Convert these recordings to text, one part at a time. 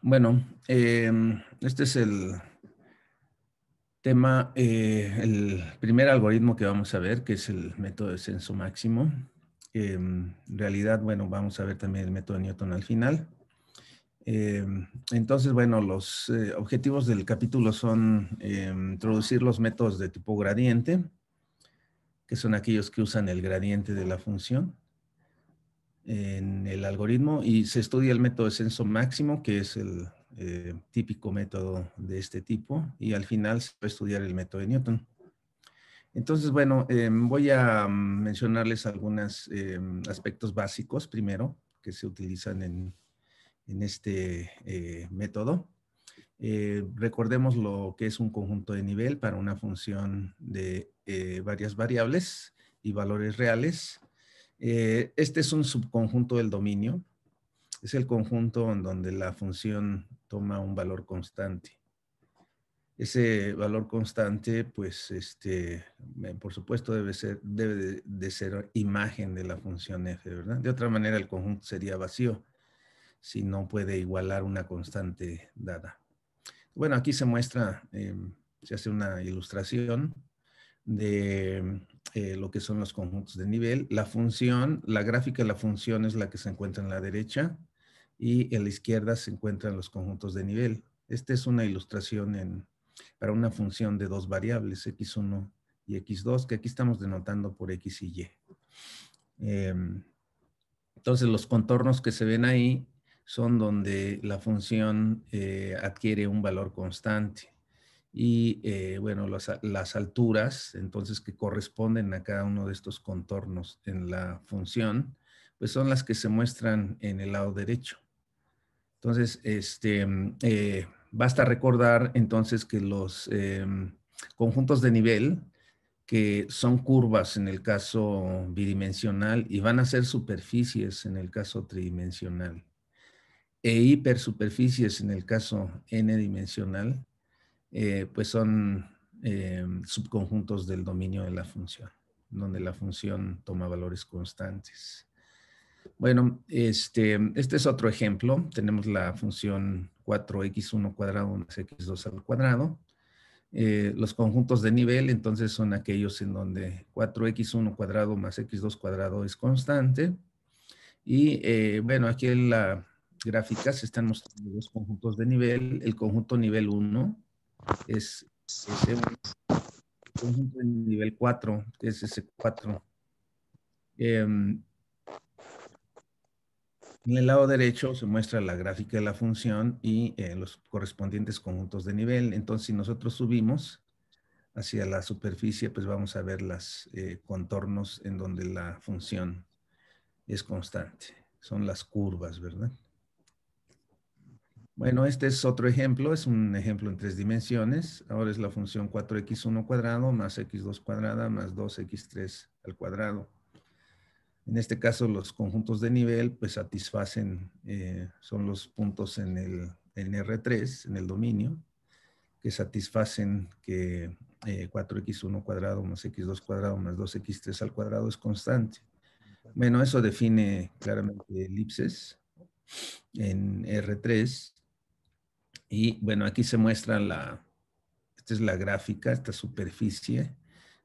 Bueno, este es el tema, el primer algoritmo que vamos a ver, que es el método de descenso máximo. En realidad, bueno, vamos a ver también el método de Newton al final. Entonces, bueno, los objetivos del capítulo son introducir los métodos de tipo gradiente, que son aquellos que usan el gradiente de la función en el algoritmo, y se estudia el método de descenso máximo, que es el típico método de este tipo, y al final se va a estudiar el método de Newton. Entonces, bueno, voy a mencionarles algunos aspectos básicos primero que se utilizan en este método. Recordemos lo que es un conjunto de nivel para una función de varias variables y valores reales. Este es un subconjunto del dominio. Es el conjunto en donde la función toma un valor constante. Ese valor constante, pues, por supuesto, debe de ser imagen de la función f, ¿verdad? De otra manera, el conjunto sería vacío si no puede igualar una constante dada. Bueno, aquí se muestra, se hace una ilustración de lo que son los conjuntos de nivel. La función, la gráfica de la función es la que se encuentra en la derecha y en la izquierda se encuentran los conjuntos de nivel. Esta es una ilustración para una función de dos variables, x1 y x2, que aquí estamos denotando por x y y. Entonces, los contornos que se ven ahí son donde la función adquiere un valor constante. Y bueno, las alturas, entonces, que corresponden a cada uno de estos contornos en la función, pues son las que se muestran en el lado derecho. Entonces, basta recordar entonces que los conjuntos de nivel, que son curvas en el caso bidimensional y van a ser superficies en el caso tridimensional, e hipersuperficies en el caso n-dimensional, pues son subconjuntos del dominio de la función, donde la función toma valores constantes. Bueno, este es otro ejemplo. Tenemos la función 4x1 cuadrado más x2 al cuadrado. Los conjuntos de nivel, entonces, son aquellos en donde 4x1 cuadrado más x2 cuadrado es constante. Y bueno, aquí en la gráfica se están mostrando dos conjuntos de nivel. El conjunto nivel 1 es S1, el conjunto de nivel 4, que es S4. En el lado derecho se muestra la gráfica de la función y los correspondientes conjuntos de nivel. Entonces, si nosotros subimos hacia la superficie, pues vamos a ver los contornos en donde la función es constante. Son las curvas, ¿verdad? Bueno, este es otro ejemplo, es un ejemplo en 3 dimensiones. Ahora es la función 4x1 cuadrado más x2 cuadrada más 2x3 al cuadrado. En este caso, los conjuntos de nivel pues satisfacen, son los puntos en R3, en el dominio, que satisfacen que 4x1 cuadrado más x2 cuadrado más 2x3 al cuadrado es constante. Bueno, eso define claramente elipses en R3. Y bueno, aquí se muestra esta es la gráfica, esta superficie,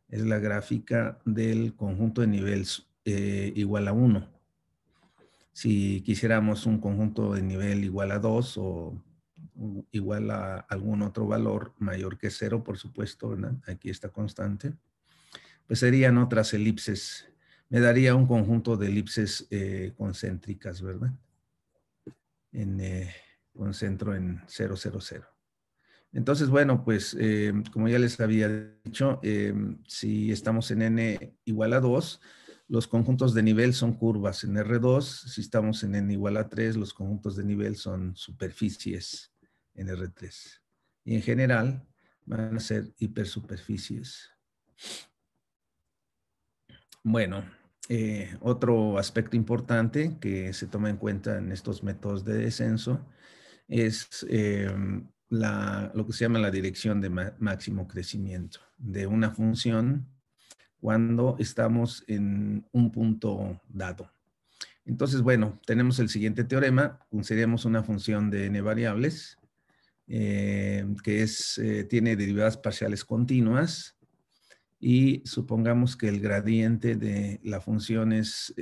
es la gráfica del conjunto de nivel igual a 1. Si quisiéramos un conjunto de nivel igual a 2 o igual a algún otro valor mayor que 0, por supuesto, ¿verdad? Aquí está constante, pues serían otras elipses. Me daría un conjunto de elipses concéntricas, ¿verdad? Con centro en 0, 0, 0. Entonces, bueno, pues como ya les había dicho, si estamos en n igual a 2, los conjuntos de nivel son curvas en R2. Si estamos en n igual a 3, los conjuntos de nivel son superficies en R3. Y en general van a ser hipersuperficies. Bueno, otro aspecto importante que se toma en cuenta en estos métodos de descenso es lo que se llama la dirección de máximo crecimiento de una función cuando estamos en un punto dado. Entonces, bueno, tenemos el siguiente teorema. Consideremos una función de n variables que tiene derivadas parciales continuas y supongamos que el gradiente de la función es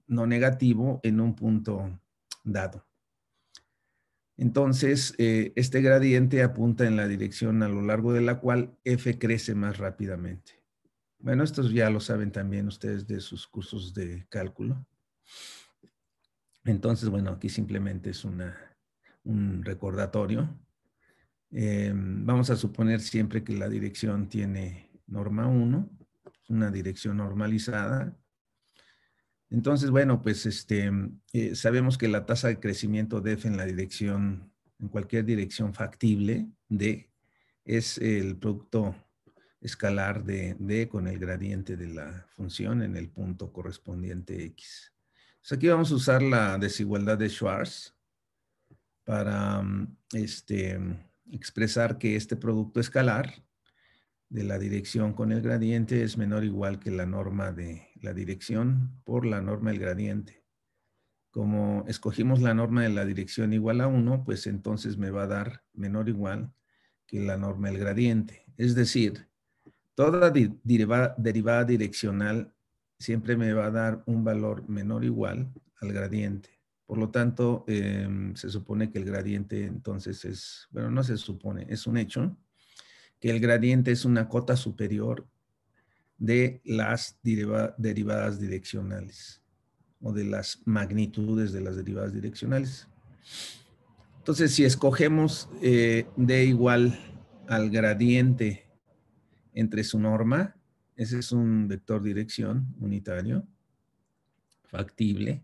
no negativo en un punto dado. Entonces, este gradiente apunta en la dirección a lo largo de la cual f crece más rápidamente. Bueno, estos ya lo saben también ustedes de sus cursos de cálculo. Entonces, bueno, aquí simplemente es un recordatorio. Vamos a suponer siempre que la dirección tiene norma 1, una dirección normalizada. Entonces, bueno, pues sabemos que la tasa de crecimiento de f en la dirección, en cualquier dirección factible d, es el producto escalar de d con el gradiente de la función en el punto correspondiente x. Entonces aquí vamos a usar la desigualdad de Schwarz para expresar que este producto escalar de la dirección con el gradiente es menor o igual que la norma de la dirección por la norma del gradiente. Como escogimos la norma de la dirección igual a 1, pues entonces me va a dar menor o igual que la norma del gradiente. Es decir, toda derivada direccional siempre me va a dar un valor menor o igual al gradiente. Por lo tanto, se supone que el gradiente entonces es, bueno, no se supone, es un hecho, que el gradiente es una cota superior de las derivadas direccionales o de las magnitudes de las derivadas direccionales. Entonces, si escogemos d igual al gradiente entre su norma, ese es un vector dirección unitario, factible.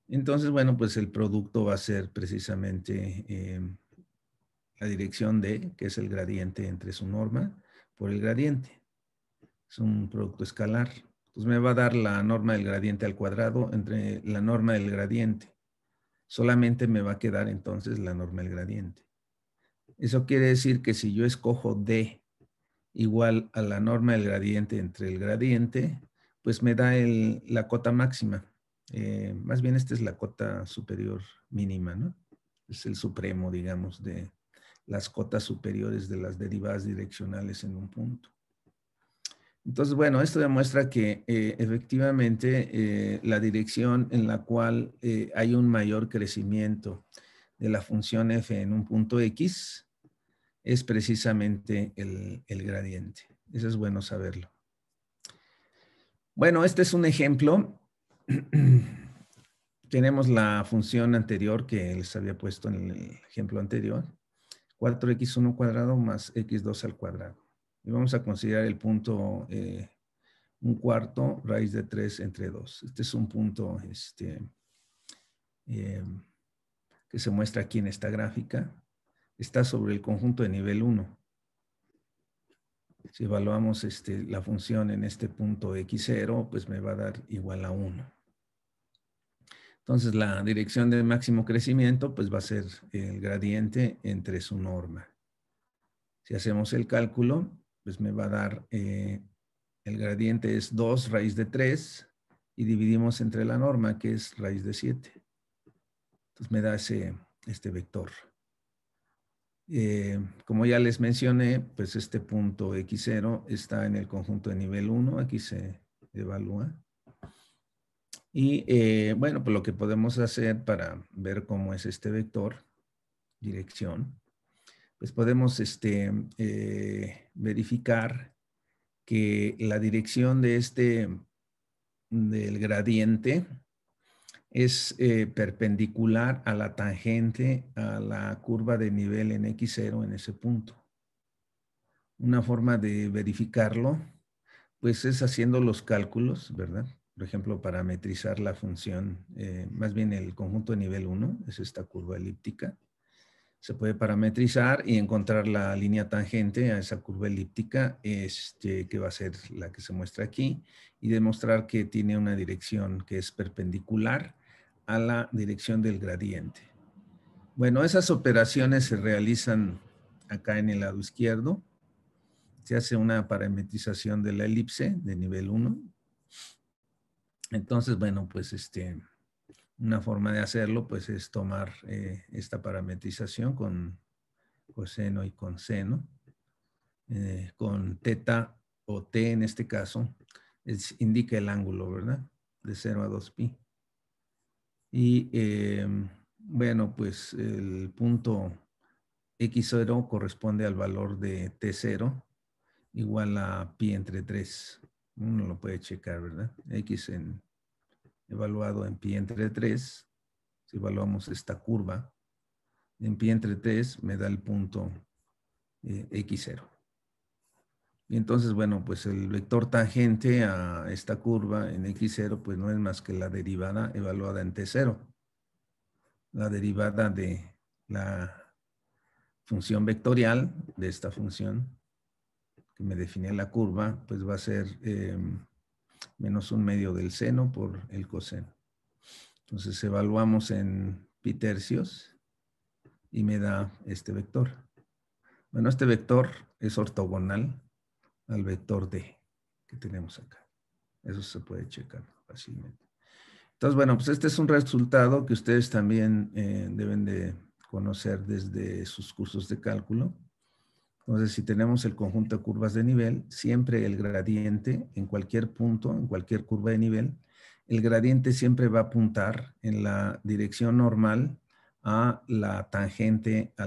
Entonces, bueno, pues el producto va a ser precisamente la dirección d, que es el gradiente entre su norma, por el gradiente. Es un producto escalar. Entonces me va a dar la norma del gradiente al cuadrado entre la norma del gradiente. Solamente me va a quedar entonces la norma del gradiente. Eso quiere decir que si yo escojo d igual a la norma del gradiente entre el gradiente, pues me da la cota máxima. Más bien esta es la cota superior mínima, ¿no? Es el supremo, digamos, de las cotas superiores de las derivadas direccionales en un punto. Entonces, bueno, esto demuestra que efectivamente la dirección en la cual hay un mayor crecimiento de la función f en un punto x es precisamente el gradiente. Eso es bueno saberlo. Bueno, este es un ejemplo. Tenemos la función anterior que les había puesto en el ejemplo anterior. 4x1 cuadrado más x2 al cuadrado. Y vamos a considerar el punto 1/4 raíz de 3 entre 2. Este es un punto que se muestra aquí en esta gráfica. Está sobre el conjunto de nivel 1. Si evaluamos la función en este punto x0, pues me va a dar igual a 1. Entonces la dirección de máximo crecimiento pues va a ser el gradiente entre su norma. Si hacemos el cálculo, pues me va a dar el gradiente es 2 raíz de 3 y dividimos entre la norma que es raíz de 7. Entonces me da este vector. Como ya les mencioné, pues este punto x0 está en el conjunto de nivel 1, aquí se evalúa. Y bueno, pues lo que podemos hacer para ver cómo es este vector, dirección, pues podemos verificar que la dirección del gradiente es perpendicular a la tangente a la curva de nivel en x0 en ese punto. Una forma de verificarlo, pues es haciendo los cálculos, ¿verdad? Por ejemplo, parametrizar la función, más bien el conjunto de nivel 1, es esta curva elíptica. Se puede parametrizar y encontrar la línea tangente a esa curva elíptica, que va a ser la que se muestra aquí, y demostrar que tiene una dirección que es perpendicular a la dirección del gradiente. Bueno, esas operaciones se realizan acá en el lado izquierdo. Se hace una parametrización de la elipse de nivel 1. Entonces, bueno, pues Una forma de hacerlo, pues, es tomar esta parametrización con coseno y con seno. Con teta o t en este caso, indica el ángulo, ¿verdad? De 0 a 2pi. Y bueno, pues el punto x0 corresponde al valor de t0 igual a pi entre 3. Uno lo puede checar, ¿verdad? Evaluado en pi entre 3. Si evaluamos esta curva en pi entre 3, me da el punto x0. Y entonces, bueno, pues el vector tangente a esta curva en x0, pues no es más que la derivada evaluada en t0. La derivada de la función vectorial de esta función que me define la curva, pues va a ser menos 1/2 del seno por el coseno. Entonces evaluamos en pi tercios y me da este vector. Bueno, este vector es ortogonal al vector D que tenemos acá. Eso se puede checar fácilmente. Entonces, bueno, pues este es un resultado que ustedes también deben de conocer desde sus cursos de cálculo. Entonces, si tenemos el conjunto de curvas de nivel, siempre el gradiente en cualquier punto, en cualquier curva de nivel, el gradiente siempre va a apuntar en la dirección normal a la tangente a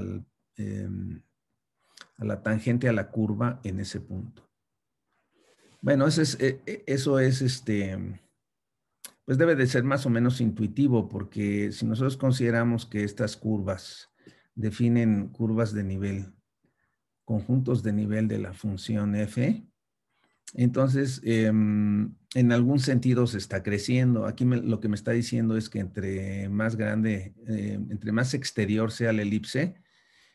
la curva en ese punto. Bueno, eso es pues debe de ser más o menos intuitivo, porque si nosotros consideramos que estas curvas definen curvas de nivel, conjuntos de nivel de la función f, entonces en algún sentido se está creciendo. Aquí lo que me está diciendo es que entre más grande, entre más exterior sea la elipse,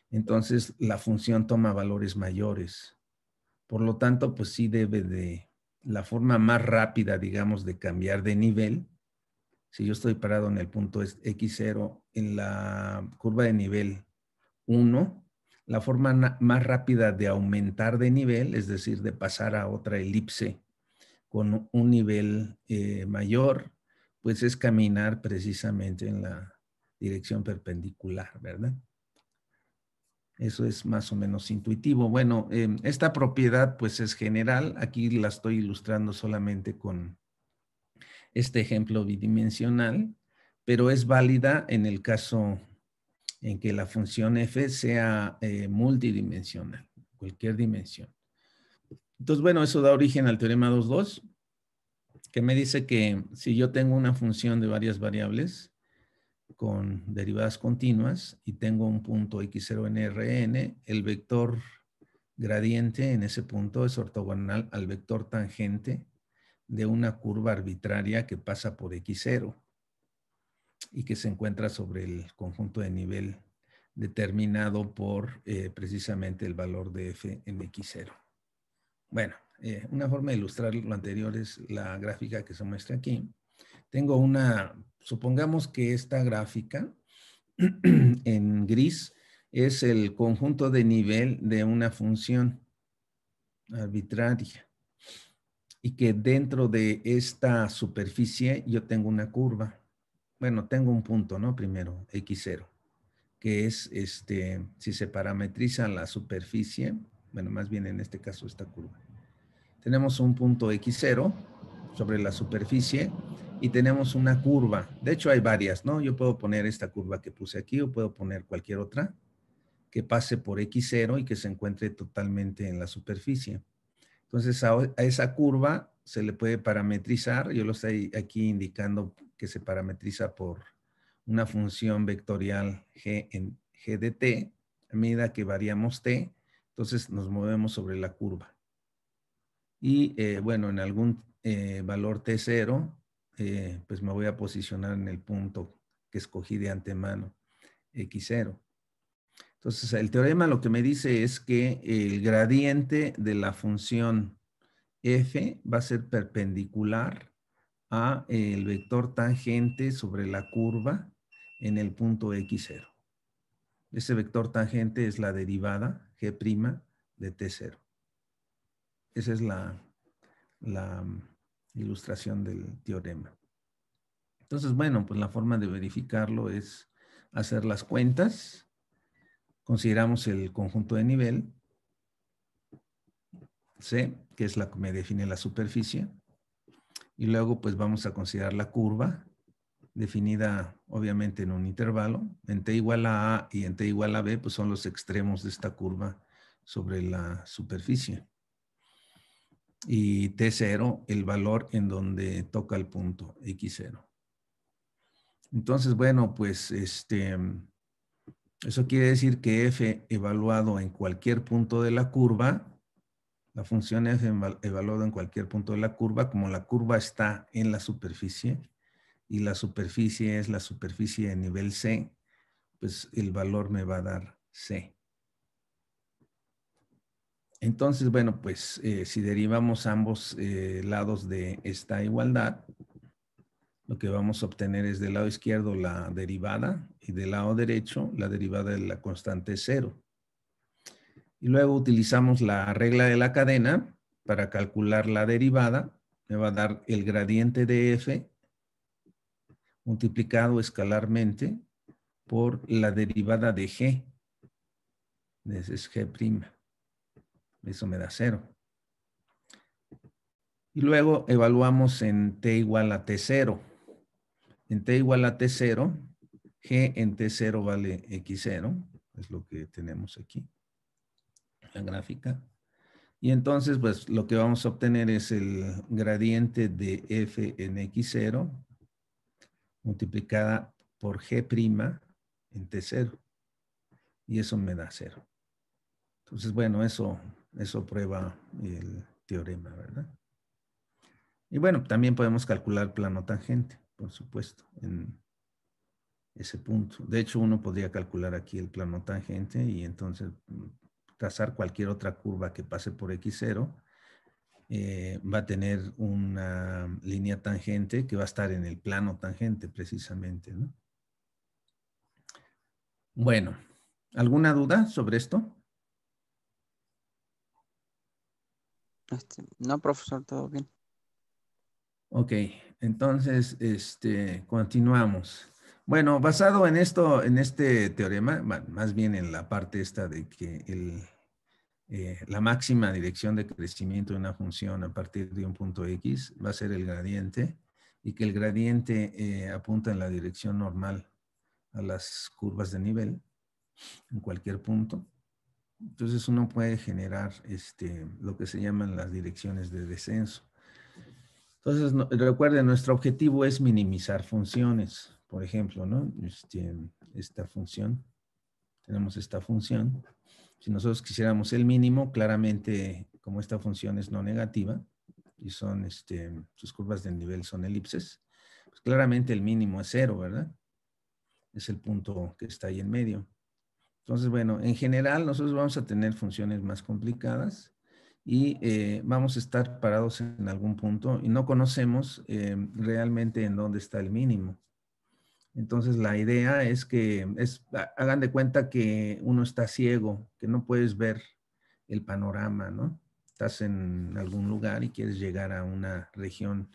entonces la función toma valores mayores. Por lo tanto, pues sí debe de, la forma más rápida, digamos, de cambiar de nivel, si yo estoy parado en el punto x0 en la curva de nivel 1, la forma más rápida de aumentar de nivel, es decir, de pasar a otra elipse con un nivel mayor, pues es caminar precisamente en la dirección perpendicular, ¿verdad? Eso es más o menos intuitivo. Bueno, esta propiedad pues es general. Aquí la estoy ilustrando solamente con este ejemplo bidimensional, pero es válida en el caso en que la función f sea multidimensional, cualquier dimensión. Entonces, bueno, eso da origen al teorema 2.2, que me dice que si yo tengo una función de varias variables con derivadas continuas y tengo un punto x0 en Rn, el vector gradiente en ese punto es ortogonal al vector tangente de una curva arbitraria que pasa por x0 y que se encuentra sobre el conjunto de nivel determinado por precisamente el valor de f en x0. Bueno, una forma de ilustrar lo anterior es la gráfica que se muestra aquí. Tengo supongamos que esta gráfica en gris es el conjunto de nivel de una función arbitraria y que dentro de esta superficie yo tengo una curva. Bueno, tengo un punto, ¿no? Primero, x0, que es, si se parametriza la superficie, bueno, más bien en este caso esta curva. Tenemos un punto x0 sobre la superficie y tenemos una curva. De hecho, hay varias, ¿no? Yo puedo poner esta curva que puse aquí o puedo poner cualquier otra que pase por x0 y que se encuentre totalmente en la superficie. Entonces, a esa curva se le puede parametrizar. Yo lo estoy aquí indicando que se parametriza por una función vectorial g de t. A medida que variamos t, entonces nos movemos sobre la curva. Y bueno, en algún valor t0, pues me voy a posicionar en el punto que escogí de antemano, x0. Entonces, el teorema lo que me dice es que el gradiente de la función f va a ser perpendicular a el vector tangente sobre la curva en el punto x0. Ese vector tangente es la derivada g' de t0. Esa es la ilustración del teorema. Entonces, bueno, pues la forma de verificarlo es hacer las cuentas. Consideramos el conjunto de nivel, C, que es la que me define la superficie. Y luego, pues vamos a considerar la curva, definida obviamente en un intervalo. En t igual a A y en t igual a B, pues son los extremos de esta curva sobre la superficie. Y T0, el valor en donde toca el punto X0. Entonces, bueno, pues eso quiere decir que f evaluado en cualquier punto de la curva, la función f evaluado en cualquier punto de la curva, como la curva está en la superficie y la superficie es la superficie de nivel C, pues el valor me va a dar C. Entonces, bueno, pues si derivamos ambos lados de esta igualdad, lo que vamos a obtener es del lado izquierdo la derivada y del lado derecho la derivada de la constante 0. Y luego utilizamos la regla de la cadena para calcular la derivada. Me va a dar el gradiente de f multiplicado escalarmente por la derivada de g. Ese es g'. Eso me da 0. Y luego evaluamos en t igual a t0. En t igual a t0, g en t0 vale x0. Es lo que tenemos aquí, la gráfica. Y entonces, pues, lo que vamos a obtener es el gradiente de f en x0 multiplicada por g' en t0. Y eso me da 0. Entonces, bueno, eso prueba el teorema, ¿verdad? Y bueno, también podemos calcular plano tangente, por supuesto, en ese punto. De hecho, uno podría calcular aquí el plano tangente y entonces trazar cualquier otra curva que pase por x0. Va a tener una línea tangente que va a estar en el plano tangente precisamente, ¿no? Bueno, ¿alguna duda sobre esto? No, profesor, todo bien. Ok, entonces, continuamos. Bueno, basado en esto, en este teorema, más bien en la parte esta de que la máxima dirección de crecimiento de una función a partir de un punto X va a ser el gradiente y que el gradiente apunta en la dirección normal a las curvas de nivel en cualquier punto. Entonces uno puede generar lo que se llaman las direcciones de descenso. Entonces, recuerden, nuestro objetivo es minimizar funciones. Por ejemplo, ¿no? Esta función, tenemos esta función. Si nosotros quisiéramos el mínimo, claramente, como esta función es no negativa y son, sus curvas de nivel son elipses, pues claramente el mínimo es 0, ¿verdad? Es el punto que está ahí en medio. Entonces, bueno, en general nosotros vamos a tener funciones más complicadas y vamos a estar parados en algún punto y no conocemos realmente en dónde está el mínimo. Entonces, la idea es que hagan de cuenta que uno está ciego, que no puedes ver el panorama, ¿no? Estás en algún lugar y quieres llegar a una región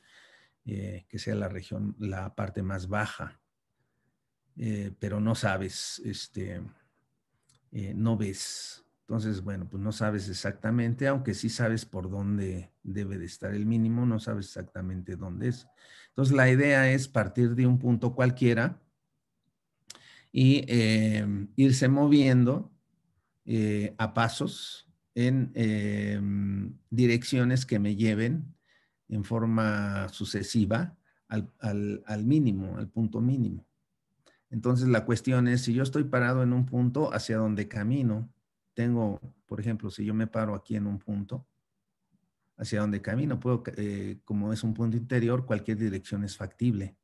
que sea la parte más baja, pero no sabes, no ves. Entonces, bueno, pues no sabes exactamente, aunque sí sabes por dónde debe de estar el mínimo, no sabes exactamente dónde es. Entonces, la idea es partir de un punto cualquiera y irse moviendo a pasos en direcciones que me lleven en forma sucesiva al mínimo, al punto mínimo. Entonces la cuestión es, si yo estoy parado en un punto, ¿hacia dónde camino? Tengo, por ejemplo, si yo me paro aquí en un punto, ¿hacia dónde camino? Puedo, como es un punto interior, cualquier dirección es factible.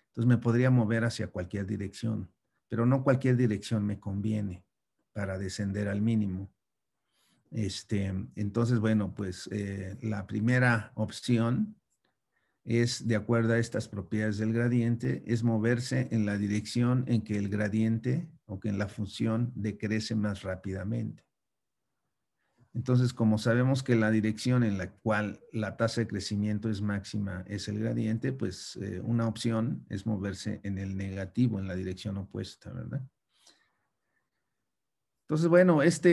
Entonces me podría mover hacia cualquier dirección, pero no cualquier dirección me conviene para descender al mínimo. Entonces, bueno, pues la primera opción es, de acuerdo a estas propiedades del gradiente, es moverse en la dirección en que el gradiente o que en la función decrece más rápidamente. Entonces, como sabemos que la dirección en la cual la tasa de crecimiento es máxima es el gradiente, pues una opción es moverse en el negativo, en la dirección opuesta, ¿verdad? Entonces, bueno, esta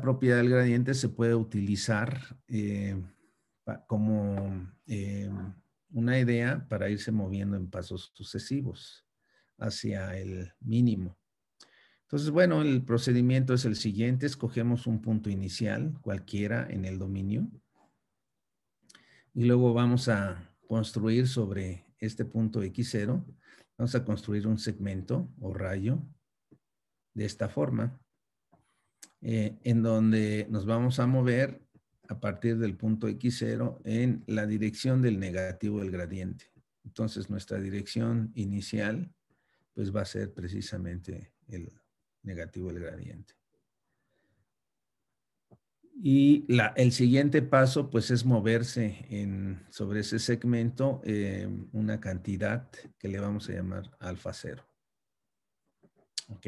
propiedad del gradiente se puede utilizar como una idea para irse moviendo en pasos sucesivos hacia el mínimo. Entonces, bueno, el procedimiento es el siguiente. Escogemos un punto inicial, cualquiera, en el dominio. Y luego vamos a construir sobre este punto X0. Vamos a construir un segmento o rayo de esta forma, en donde nos vamos a mover a partir del punto X0 en la dirección del negativo del gradiente. Entonces, nuestra dirección inicial, pues va a ser precisamente el negativo del gradiente. Y el siguiente paso, pues, es moverse sobre ese segmento una cantidad que le vamos a llamar alfa 0. ¿Ok?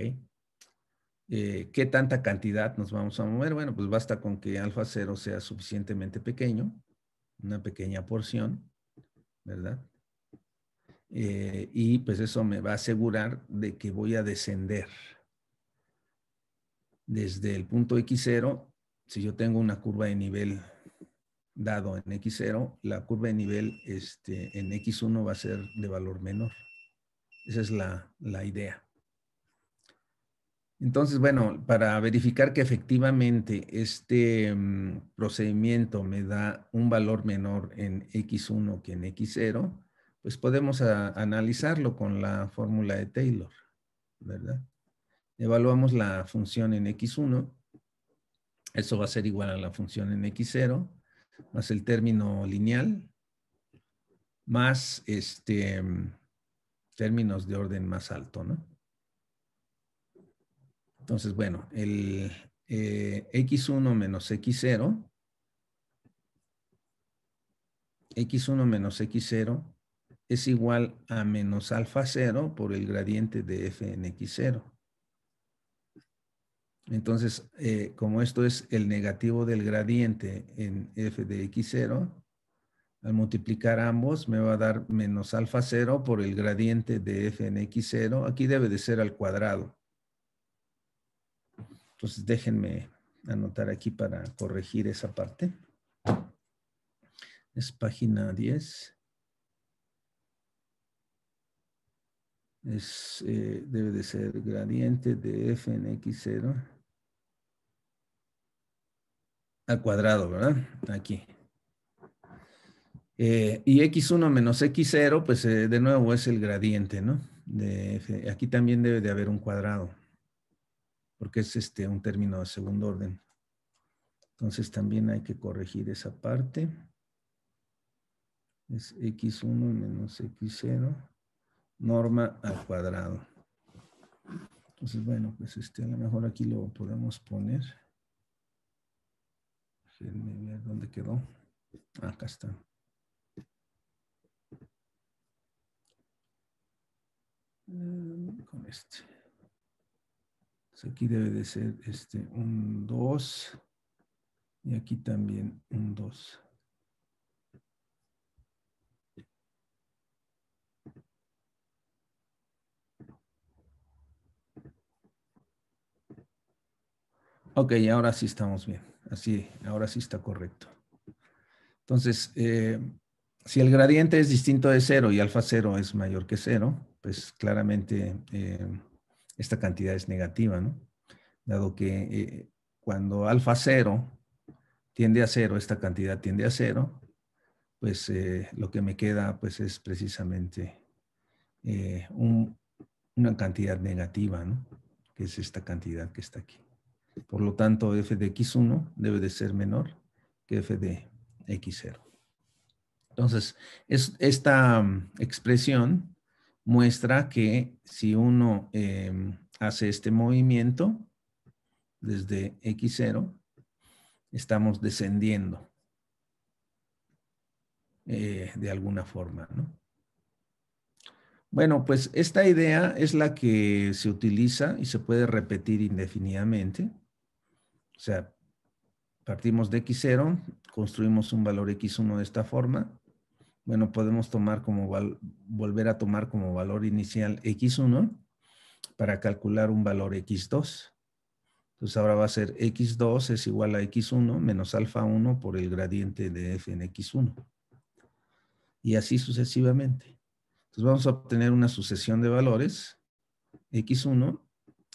¿Qué tanta cantidad nos vamos a mover? Bueno, pues basta con que alfa 0 sea suficientemente pequeño, una pequeña porción, ¿verdad? Y pues eso me va a asegurar de que voy a descender desde el punto X0. Si yo tengo una curva de nivel dado en X0, la curva de nivel en X1 va a ser de valor menor. Esa es la idea. Entonces, bueno, para verificar que efectivamente este procedimiento me da un valor menor en X1 que en X0, pues podemos analizarlo con la fórmula de Taylor, ¿verdad? Evaluamos la función en X1. Eso va a ser igual a la función en X0, más el término lineal, más términos de orden más alto, ¿no? Entonces, bueno, el X1 menos X0, X1 menos X0 es igual a menos alfa 0 por el gradiente de f en X0. Entonces, como esto es el negativo del gradiente en f de X0, al multiplicar ambos me va a dar menos alfa 0 por el gradiente de f en X0. Aquí debe de ser al cuadrado. Entonces, déjenme anotar aquí para corregir esa parte. Es página 10. Debe de ser gradiente de f en X0 al cuadrado, ¿verdad? Aquí. Y X1 menos X0, pues de nuevo es el gradiente, ¿no? De f. Aquí también debe de haber un cuadrado, porque es un término de segundo orden. Entonces también hay que corregir esa parte. Es X1 menos X0, norma al cuadrado. Entonces, bueno, pues a lo mejor aquí lo podemos poner. Déjenme ver dónde quedó. Acá está. Con este. Entonces aquí debe de ser un 2 y aquí también un 2. Ok, ahora sí estamos bien. Así, ahora sí está correcto. Entonces, si el gradiente es distinto de 0 y alfa 0 es mayor que 0, pues claramente esta cantidad es negativa, ¿no? Dado que cuando alfa 0 tiende a 0, esta cantidad tiende a 0, pues lo que me queda pues es precisamente una cantidad negativa, ¿no? Que es esta cantidad que está aquí. Por lo tanto, f de x1 debe de ser menor que f de x0. Entonces, esta expresión muestra que si uno hace este movimiento desde x0, estamos descendiendo de alguna forma, ¿no? Bueno, pues esta idea es la que se utiliza y se puede repetir indefinidamente. sea, partimos de x0, construimos un valor x1 de esta forma. Bueno, podemos tomar volver a tomar como valor inicial x1 para calcular un valor x2. Entonces ahora va a ser x2 es igual a x1 menos alfa 1 por el gradiente de f en x1. Y así sucesivamente. Entonces vamos a obtener una sucesión de valores, x1,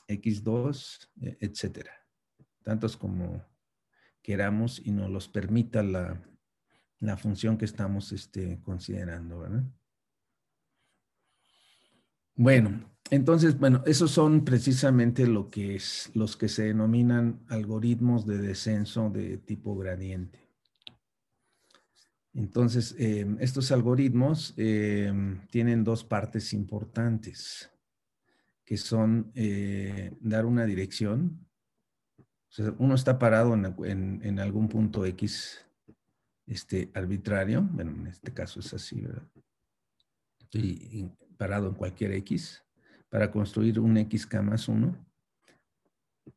x2, etcétera. Tantos como queramos y nos los permita la función que estamos considerando, ¿verdad? Bueno, entonces, esos son precisamente los que se denominan algoritmos de descenso de tipo gradiente. Entonces, estos algoritmos tienen dos partes importantes, que son dar una dirección. O sea, uno está parado en algún punto X arbitrario. Bueno, en este caso es así, ¿verdad? Estoy parado en cualquier X. Para construir un XK más 1,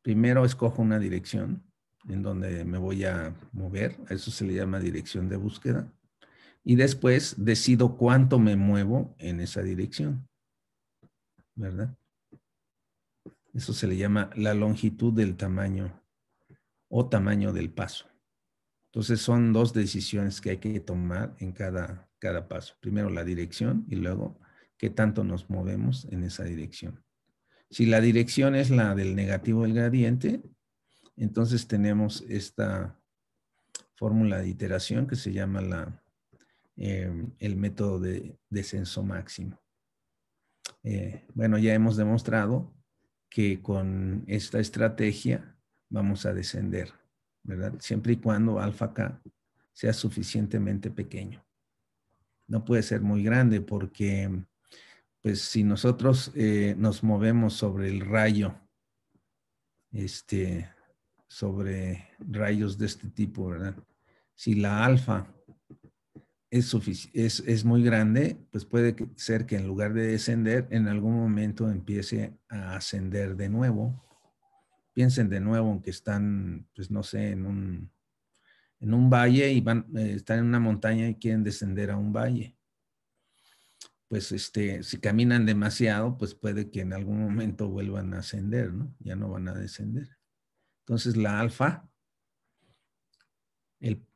primero escojo una dirección en donde me voy a mover. A eso se le llama dirección de búsqueda. Y después decido cuánto me muevo en esa dirección, ¿verdad? Eso se le llama la longitud del tamaño o tamaño del paso. Entonces son dos decisiones que hay que tomar en cada paso. Primero la dirección y luego qué tanto nos movemos en esa dirección. Si la dirección es la del negativo del gradiente, entonces tenemos esta fórmula de iteración que se llama el método de descenso máximo. Bueno, ya hemos demostrado que con esta estrategia vamos a descender, ¿verdad? Siempre y cuando alfa k sea suficientemente pequeño. No puede ser muy grande porque, pues, si nosotros nos movemos sobre el rayo, sobre rayos de este tipo, ¿verdad? Si la alfa es muy grande, pues puede ser que en lugar de descender, en algún momento empiece a ascender de nuevo. Piensen de nuevo, aunque están, pues no sé, en un valle y están en una montaña y quieren descender a un valle. Pues si caminan demasiado, pues puede que en algún momento vuelvan a ascender, ¿no? Ya no van a descender. Entonces la alfa,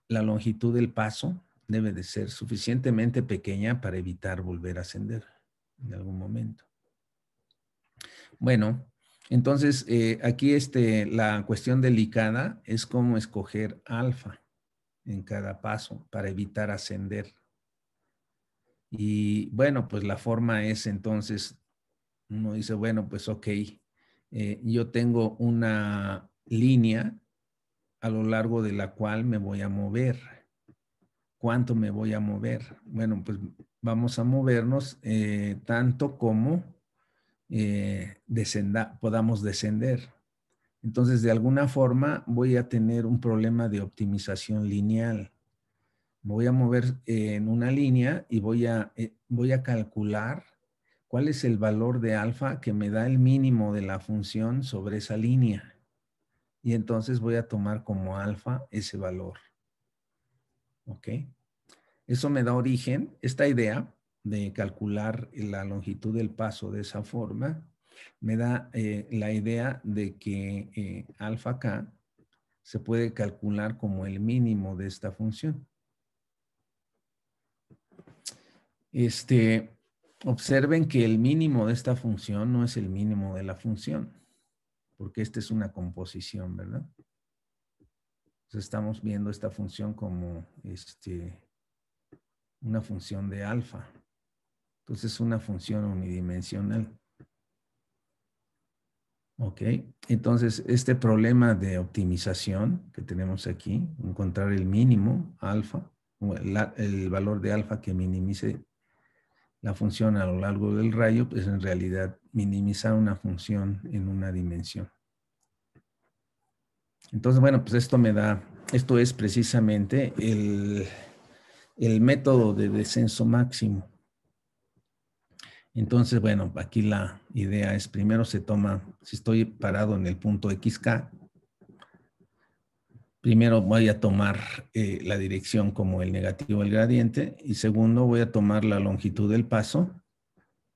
la longitud del paso, debe de ser suficientemente pequeña para evitar volver a ascender en algún momento. Bueno, entonces aquí la cuestión delicada es cómo escoger alfa en cada paso para evitar ascender. Y bueno, pues la forma es entonces, uno dice, bueno, pues ok, yo tengo una línea a lo largo de la cual me voy a mover. ¿Cuánto me voy a mover? Bueno, pues vamos a movernos tanto como podamos descender. Entonces, de alguna forma voy a tener un problema de optimización lineal. Me voy a mover en una línea y voy a calcular cuál es el valor de alfa que me da el mínimo de la función sobre esa línea. Y entonces voy a tomar como alfa ese valor. ¿Ok? Eso me da origen, esta idea de calcular la longitud del paso de esa forma, me da la idea de que alfa k se puede calcular como el mínimo de esta función. Observen que el mínimo de esta función no es el mínimo de la función, porque esta es una composición, ¿verdad? Entonces estamos viendo esta función como una función de alfa. Entonces es una función unidimensional. Ok, entonces este problema de optimización que tenemos aquí, encontrar el mínimo alfa, o el valor de alfa que minimice la función a lo largo del rayo, pues en realidad minimizar una función en una dimensión. Entonces, bueno, pues esto es precisamente el método de descenso máximo. Entonces, bueno, aquí la idea es primero se toma, si estoy parado en el punto XK, primero voy a tomar la dirección como el negativo del gradiente y segundo voy a tomar la longitud del paso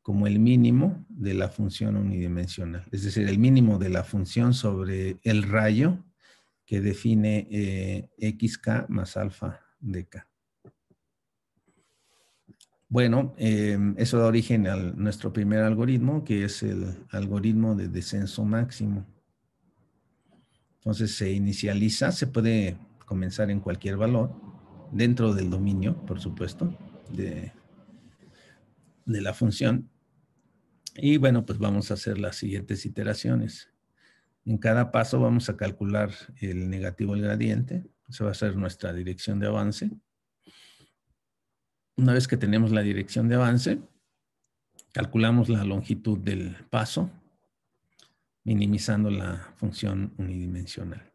como el mínimo de la función unidimensional. Es decir, el mínimo de la función sobre el rayo que define xk más alfa dk. Bueno, eso da origen a nuestro primer algoritmo, que es el algoritmo de descenso máximo. Entonces se inicializa, se puede comenzar en cualquier valor, dentro del dominio, por supuesto, de la función. Y bueno, pues vamos a hacer las siguientes iteraciones. En cada paso vamos a calcular el negativo del gradiente. Esa va a ser nuestra dirección de avance. Una vez que tenemos la dirección de avance, calculamos la longitud del paso, minimizando la función unidimensional.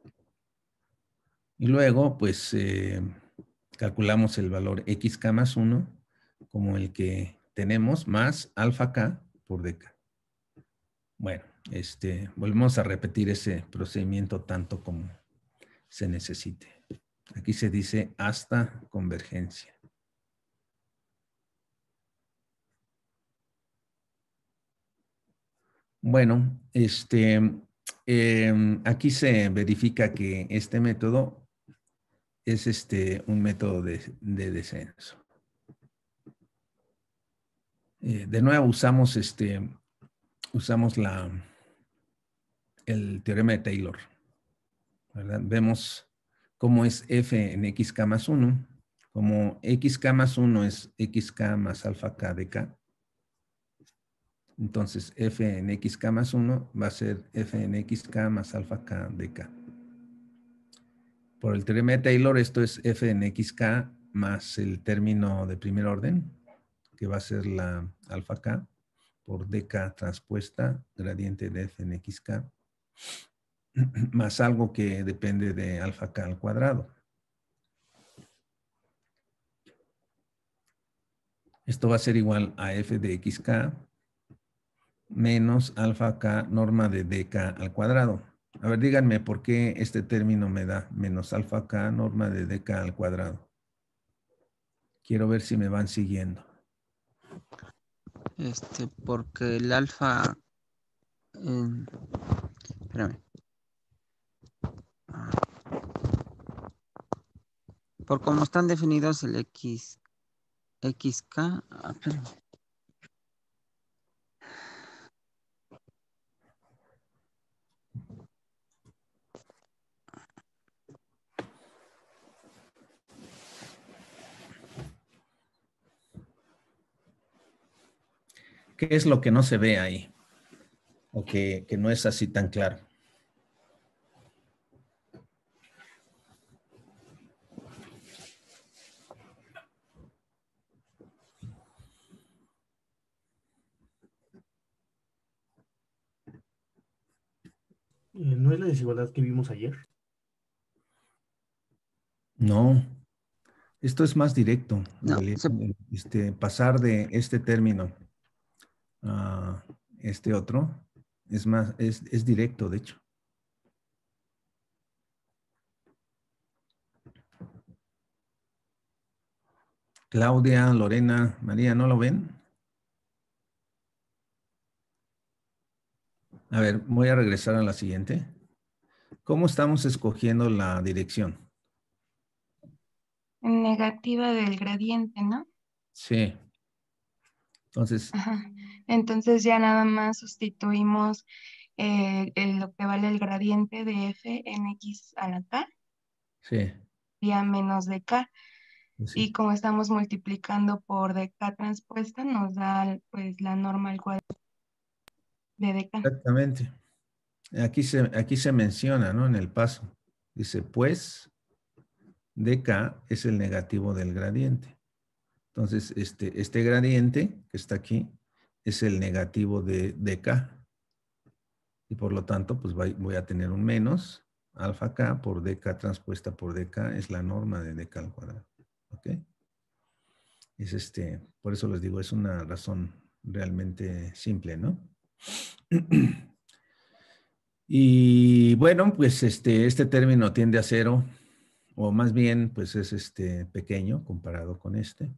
Y luego, pues, calculamos el valor xk más 1 como el que tenemos más alfa k por dk. Bueno, volvemos a repetir ese procedimiento tanto como se necesite. Aquí se dice hasta convergencia. Bueno, aquí se verifica que este método es un método de descenso. De nuevo usamos el teorema de Taylor, ¿verdad? Vemos cómo es f en xk más 1, como xk más 1 es xk más alfa k de k. Entonces, f en xk más 1 va a ser f en xk más alfa k de k. Por el teorema de Taylor, esto es f en xk más el término de primer orden, que va a ser la alfa k, por dk transpuesta, gradiente de f en xk, más algo que depende de alfa k al cuadrado. Esto va a ser igual a f de xk menos alfa k norma de dk al cuadrado. A ver, díganme por qué este término me da menos alfa k norma de dk al cuadrado. Quiero ver si me van siguiendo. Porque el alfa... espérame. Por cómo están definidos el xk... espérame. ¿Qué es lo que no se ve ahí? O que no es así tan claro. ¿No es la desigualdad que vimos ayer? No, esto es más directo. No, Pasar de este término a este otro es directo, de hecho. Claudia, Lorena, María, ¿no lo ven? A ver, voy a regresar a la siguiente. ¿Cómo estamos escogiendo la dirección? Negativa del gradiente, ¿no? Sí. Entonces, Ajá. Entonces ya nada más sustituimos lo que vale el gradiente de f en x a la k, sí. ya menos de k. Pues sí. Y como estamos multiplicando por dk transpuesta, nos da pues la norma al cuadrado de dk. Exactamente. Aquí se menciona, ¿no? En el paso. Dice, pues, dk es el negativo del gradiente. Entonces, este gradiente que está aquí es el negativo de dk. Y por lo tanto, pues voy a tener un menos alfa k por dk transpuesta por dk es la norma de dk al cuadrado. ¿Ok? Es por eso les digo, es una razón realmente simple, ¿no? Y bueno, pues este término tiende a cero o más bien, pues es pequeño comparado con este.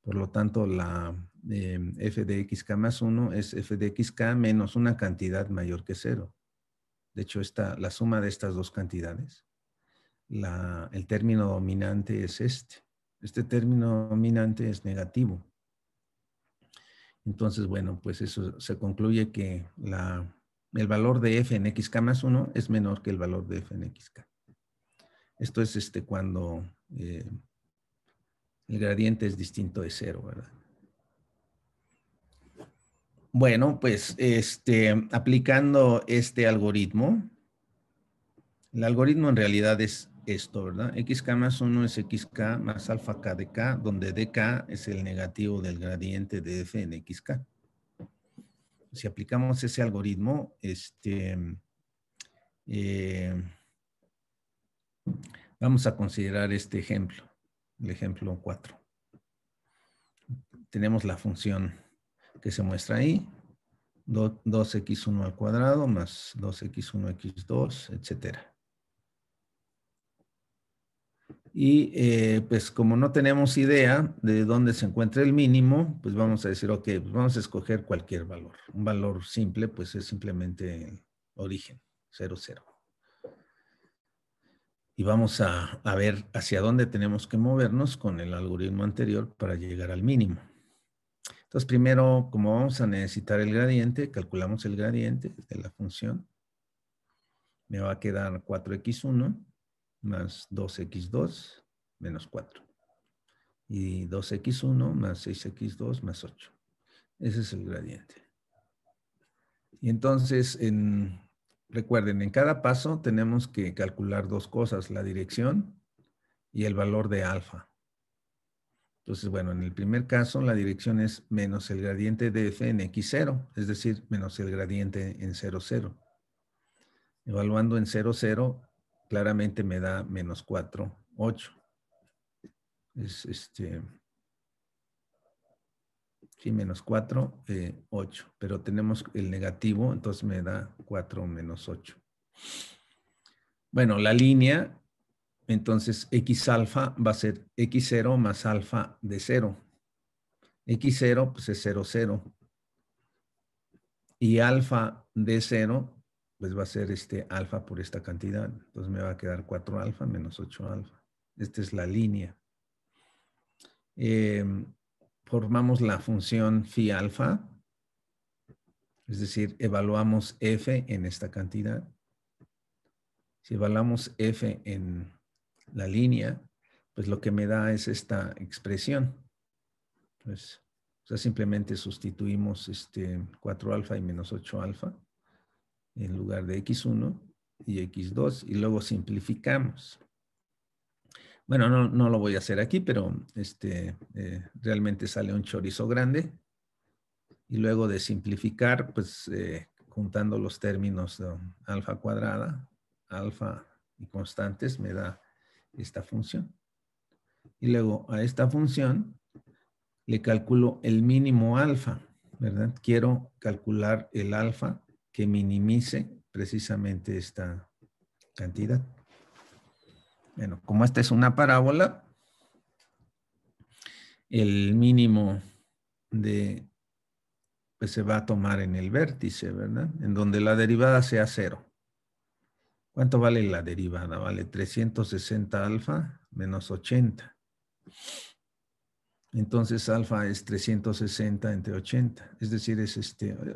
Por lo tanto, la f de xk más 1 es f de xk menos una cantidad mayor que 0. De hecho, la suma de estas dos cantidades, el término dominante es este. Este término dominante es negativo. Entonces, bueno, pues eso se concluye que el valor de f en xk más 1 es menor que el valor de f en xk. Esto es cuando el gradiente es distinto de 0, ¿verdad? Bueno, pues aplicando este algoritmo, el algoritmo en realidad es esto, ¿verdad? Xk más 1 es xk más alfa k de k, donde dk es el negativo del gradiente de f en xk. Si aplicamos ese algoritmo, vamos a considerar este ejemplo, el ejemplo 4. Tenemos la función que se muestra ahí, 2x1 al cuadrado más 2x1x2, etcétera. Y pues como no tenemos idea de dónde se encuentra el mínimo, pues vamos a decir, ok, pues vamos a escoger cualquier valor. Un valor simple, pues es simplemente el origen, 0, 0. Y vamos a ver hacia dónde tenemos que movernos con el algoritmo anterior para llegar al mínimo. Entonces, primero, como vamos a necesitar el gradiente, calculamos el gradiente de la función. Me va a quedar 4x1 más 2x2 menos 4. Y 2x1 más 6x2 más 8. Ese es el gradiente. Y entonces, recuerden, en cada paso tenemos que calcular dos cosas, la dirección y el valor de alfa. Entonces, bueno, en el primer caso, la dirección es menos el gradiente de f en x0, es decir, menos el gradiente en 0, 0. Evaluando en 0, 0, claramente me da menos 4, 8. Es sí, menos 4, 8. Pero tenemos el negativo, entonces me da 4 menos 8. Bueno, la línea, entonces x alfa va a ser x0 más alfa de 0. X0 pues es 0, 0. Y alfa de 0 pues va a ser alfa por esta cantidad. Entonces me va a quedar 4 alfa menos 8 alfa. Esta es la línea. Formamos la función phi alfa. Es decir, evaluamos f en esta cantidad. Si evaluamos f en la línea, pues lo que me da es esta expresión. Pues, o sea, simplemente sustituimos 4 alfa y menos 8 alfa en lugar de x1 y x2 y luego simplificamos. Bueno, no lo voy a hacer aquí, pero realmente sale un chorizo grande. Y luego de simplificar, pues juntando los términos de alfa cuadrada, alfa y constantes, me da esta función. Y luego a esta función le calculo el mínimo alfa, ¿verdad? Quiero calcular el alfa que minimice precisamente esta cantidad. Bueno, como esta es una parábola, el mínimo pues se va a tomar en el vértice, ¿verdad? En donde la derivada sea 0. ¿Cuánto vale la derivada? Vale 360 alfa menos 80. Entonces alfa es 360 entre 80. Es decir,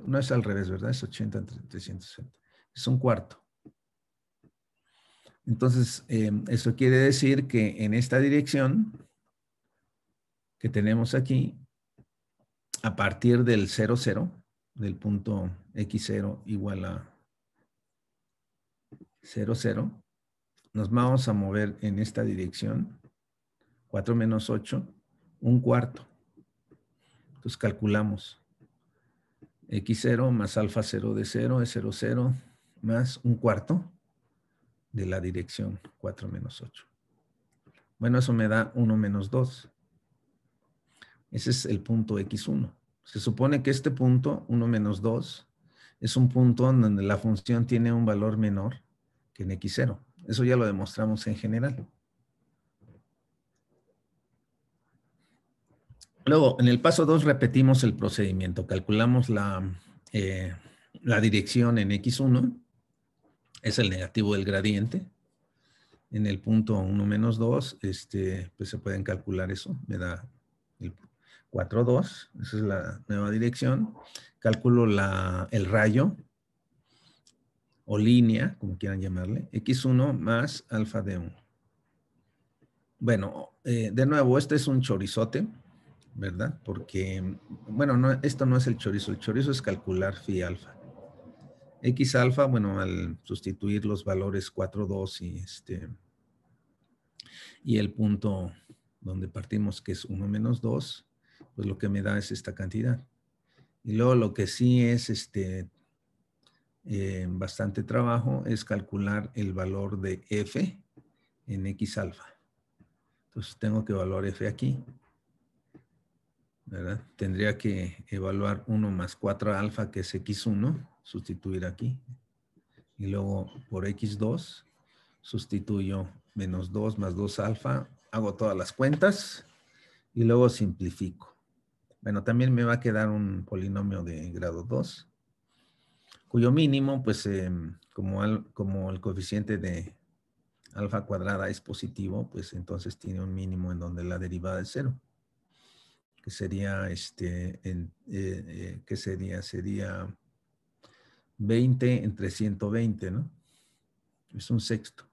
no es al revés, ¿verdad? Es 80 entre 360. Es un cuarto. Entonces, eso quiere decir que en esta dirección que tenemos aquí, a partir del 0, 0, del punto x0 igual a 0, 0, nos vamos a mover en esta dirección, 4 menos 8, un cuarto. Entonces calculamos x0 más alfa 0 de 0 es 0, 0, más un cuarto de la dirección 4 menos 8. Bueno, eso me da 1 menos 2. Ese es el punto x1. Se supone que este punto, 1 menos 2, es un punto en donde la función tiene un valor menor que en x0. Eso ya lo demostramos en general. Luego, en el paso 2 repetimos el procedimiento. Calculamos la dirección en X1. Es el negativo del gradiente. En el punto 1 menos 2, pues se pueden calcular eso. Me da el 4, 2. Esa es la nueva dirección. Calculo el rayo o línea, como quieran llamarle. X1 más alfa de 1. Bueno, de nuevo, este es un chorizote, ¿verdad? Porque, bueno, no, esto no es el chorizo es calcular phi alfa. X alfa, bueno, al sustituir los valores 4, 2 y el punto donde partimos, que es 1 menos 2, pues lo que me da es esta cantidad. Y luego lo que sí es bastante trabajo es calcular el valor de f en X alfa. Entonces tengo que evaluar f aquí, ¿verdad? Tendría que evaluar 1 más 4 alfa, que es X1, sustituir aquí. Y luego por X2 sustituyo menos 2 más 2 alfa, hago todas las cuentas y luego simplifico. Bueno, también me va a quedar un polinomio de grado 2, cuyo mínimo, pues como el coeficiente de alfa cuadrada es positivo, pues entonces tiene un mínimo en donde la derivada es 0. Que sería, ¿qué sería? Sería 20 entre 120, ¿no? Es un sexto.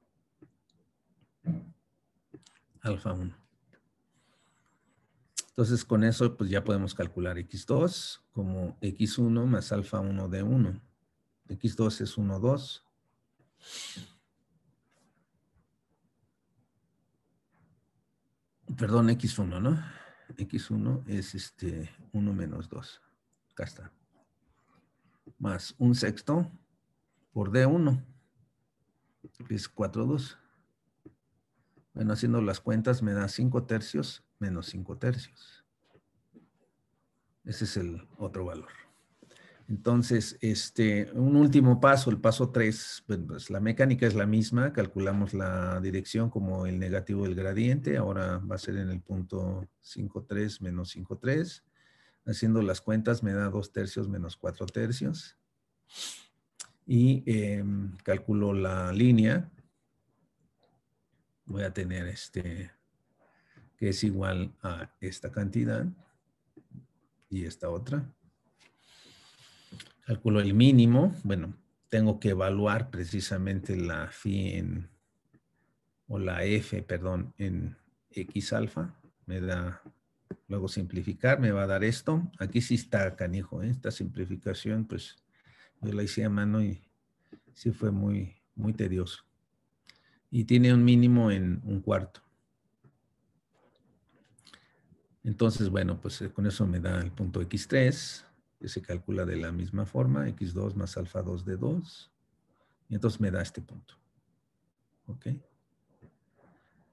Alfa 1. Entonces, con eso, pues ya podemos calcular X2 como X1 más alfa 1 de 1. X2 es 1, 2. Perdón, X1, ¿no? X1 es 1 menos 2. Acá está. Más un sexto por D1, que es 4, 2. Bueno, haciendo las cuentas me da 5 tercios menos 5 tercios. Ese es el otro valor. Entonces, un último paso, el paso 3, pues la mecánica es la misma. Calculamos la dirección como el negativo del gradiente. Ahora va a ser en el punto 5, 3 menos 5, 3. Haciendo las cuentas me da 2 tercios menos 4 tercios. Y calculo la línea. Voy a tener que es igual a esta cantidad y esta otra. Calculo el mínimo. Bueno, tengo que evaluar precisamente la phi o la f, perdón, en X alfa. Me da, luego simplificar, me va a dar esto. Aquí sí está canijo, ¿eh? Esta simplificación, pues yo la hice a mano y sí fue muy, muy tedioso. Y tiene un mínimo en 1/4. Entonces, bueno, pues con eso me da el punto X3, que se calcula de la misma forma, X2 más alfa 2 de 2. Y entonces me da este punto. ¿Ok?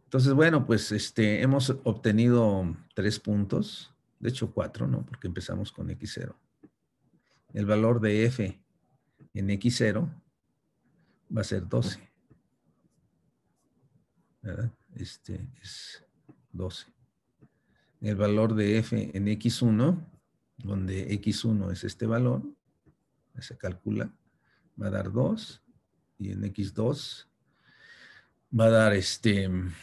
Entonces, bueno, pues hemos obtenido 3 puntos. De hecho, 4, ¿no? Porque empezamos con X0. El valor de F en X0 va a ser 12. ¿Verdad? Es 12. El valor de F en X1, donde X1 es este valor, se calcula, va a dar 2. Y en X2 va a dar X2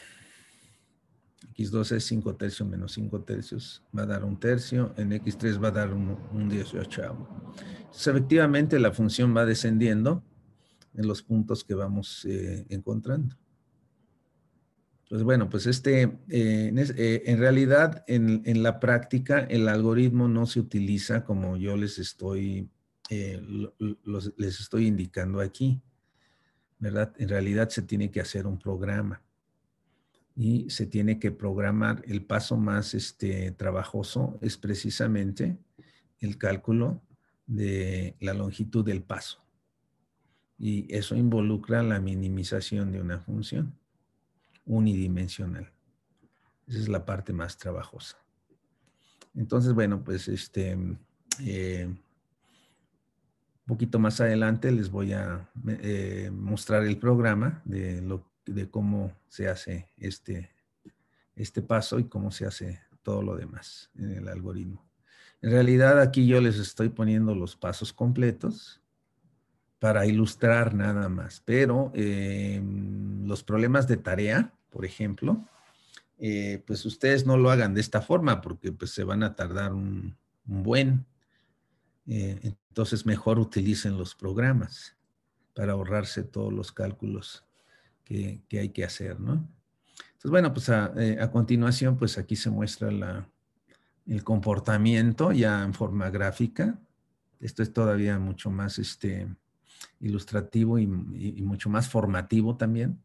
es 5 tercios menos 5 tercios, va a dar 1 tercio. En X3 va a dar un 18avo. Entonces, efectivamente, la función va descendiendo en los puntos que vamos encontrando. Pues bueno, pues en realidad, en la práctica, el algoritmo no se utiliza como yo les estoy indicando aquí, ¿verdad? En realidad se tiene que hacer un programa. Y se tiene que programar. El paso más trabajoso es precisamente el cálculo de la longitud del paso. Y eso involucra la minimización de una función unidimensional. Esa es la parte más trabajosa. Entonces, bueno, pues un poquito más adelante les voy a mostrar el programa de cómo se hace este paso y cómo se hace todo lo demás en el algoritmo. En realidad aquí yo les estoy poniendo los pasos completos para ilustrar nada más, pero los problemas de tarea, por ejemplo, pues ustedes no lo hagan de esta forma porque pues se van a tardar un buen. Entonces mejor utilicen los programas para ahorrarse todos los cálculos que hay que hacer, ¿no? Entonces, bueno, pues a continuación, pues aquí se muestra el comportamiento ya en forma gráfica. Esto es todavía mucho más ilustrativo y mucho más formativo también.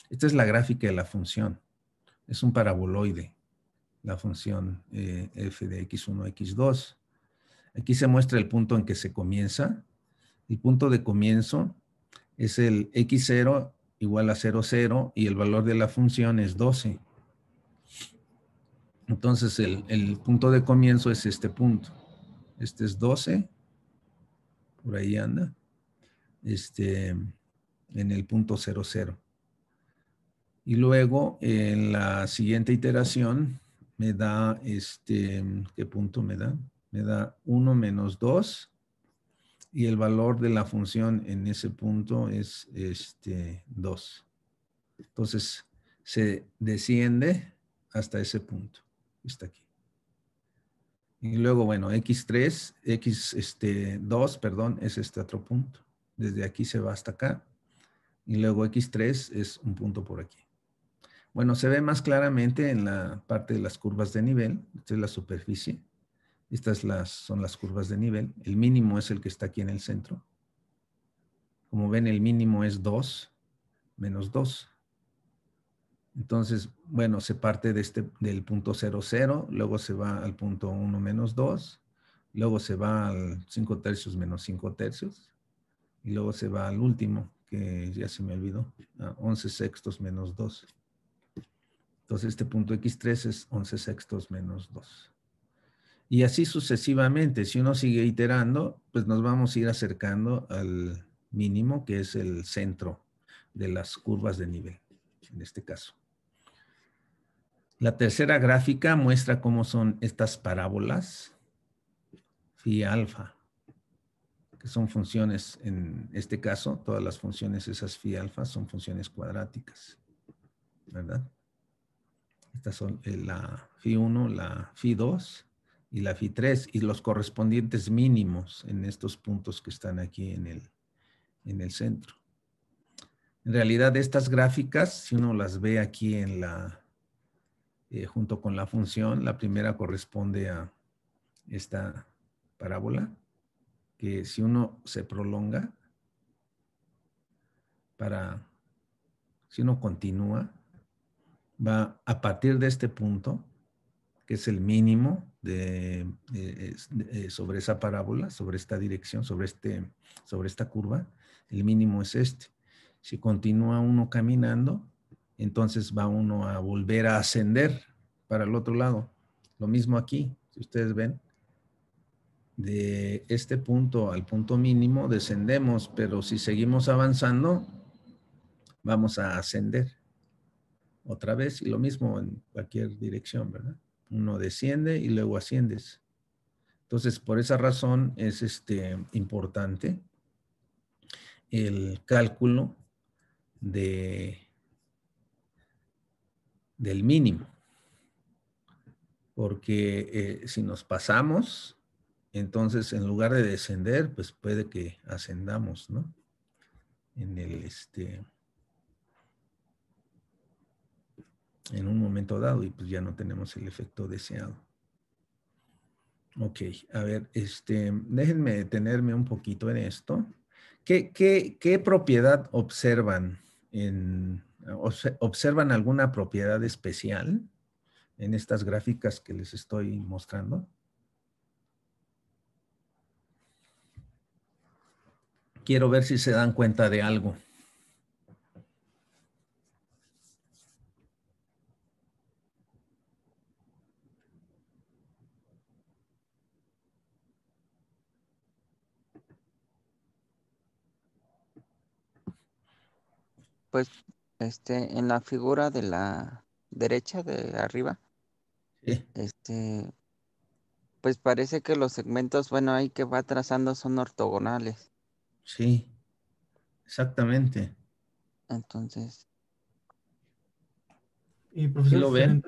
Esta es la gráfica de la función. Es un paraboloide, la función f de x1, x2. Aquí se muestra el punto en que se comienza. El punto de comienzo es el x0 igual a 0, 0 y el valor de la función es 12. Entonces el punto de comienzo es este punto. Este es 12. Por ahí anda. En el punto 0, 0. Y luego en la siguiente iteración me da ¿qué punto me da? Me da 1 menos 2 y el valor de la función en ese punto es 2. Entonces se desciende hasta ese punto. Está aquí. Y luego, bueno, x3, x2, perdón, es este otro punto. Desde aquí se va hasta acá. Y luego x3 es un punto por aquí. Bueno, se ve más claramente en la parte de las curvas de nivel. Esta es la superficie. Estas son las curvas de nivel. El mínimo es el que está aquí en el centro. Como ven, el mínimo es 2 menos 2. Entonces, bueno, se parte del punto 0, 0, luego se va al punto 1 menos 2, luego se va al 5 tercios menos 5 tercios, y luego se va al último, que ya se me olvidó, a 11 sextos menos 2. Entonces, este punto x3 es 11 sextos menos 2. Y así sucesivamente, si uno sigue iterando, pues nos vamos a ir acercando al mínimo, que es el centro de las curvas de nivel, en este caso. La tercera gráfica muestra cómo son estas parábolas phi alfa, que son funciones, en este caso, todas las funciones esas phi alfa son funciones cuadráticas, ¿verdad? Estas son la phi 1, la phi 2 y la phi 3 y los correspondientes mínimos en estos puntos que están aquí en el centro. En realidad, estas gráficas, si uno las ve aquí junto con la función, la primera corresponde a esta parábola, que si uno se prolonga, si uno continúa, va a partir de este punto, que es el mínimo sobre esa parábola, sobre esta dirección, sobre esta curva, el mínimo es este. Si continúa uno caminando, entonces va uno a volver a ascender para el otro lado. Lo mismo aquí, si ustedes ven, de este punto al punto mínimo descendemos, pero si seguimos avanzando, vamos a ascender otra vez y lo mismo en cualquier dirección, ¿verdad? Uno desciende y luego asciendes. Entonces, por esa razón es importante el cálculo del mínimo, porque si nos pasamos, entonces en lugar de descender, pues puede que ascendamos, ¿no? En un momento dado y pues ya no tenemos el efecto deseado. Ok, a ver, déjenme detenerme un poquito en esto. ¿Qué propiedad observan? ¿Observan alguna propiedad especial en estas gráficas que les estoy mostrando? Quiero ver si se dan cuenta de algo. Pues, en la figura de la derecha de arriba, Sí, Pues parece que los segmentos, bueno, ahí que va trazando son ortogonales. sí, exactamente. Entonces, Y ¿Sí profesor, lo pero ven?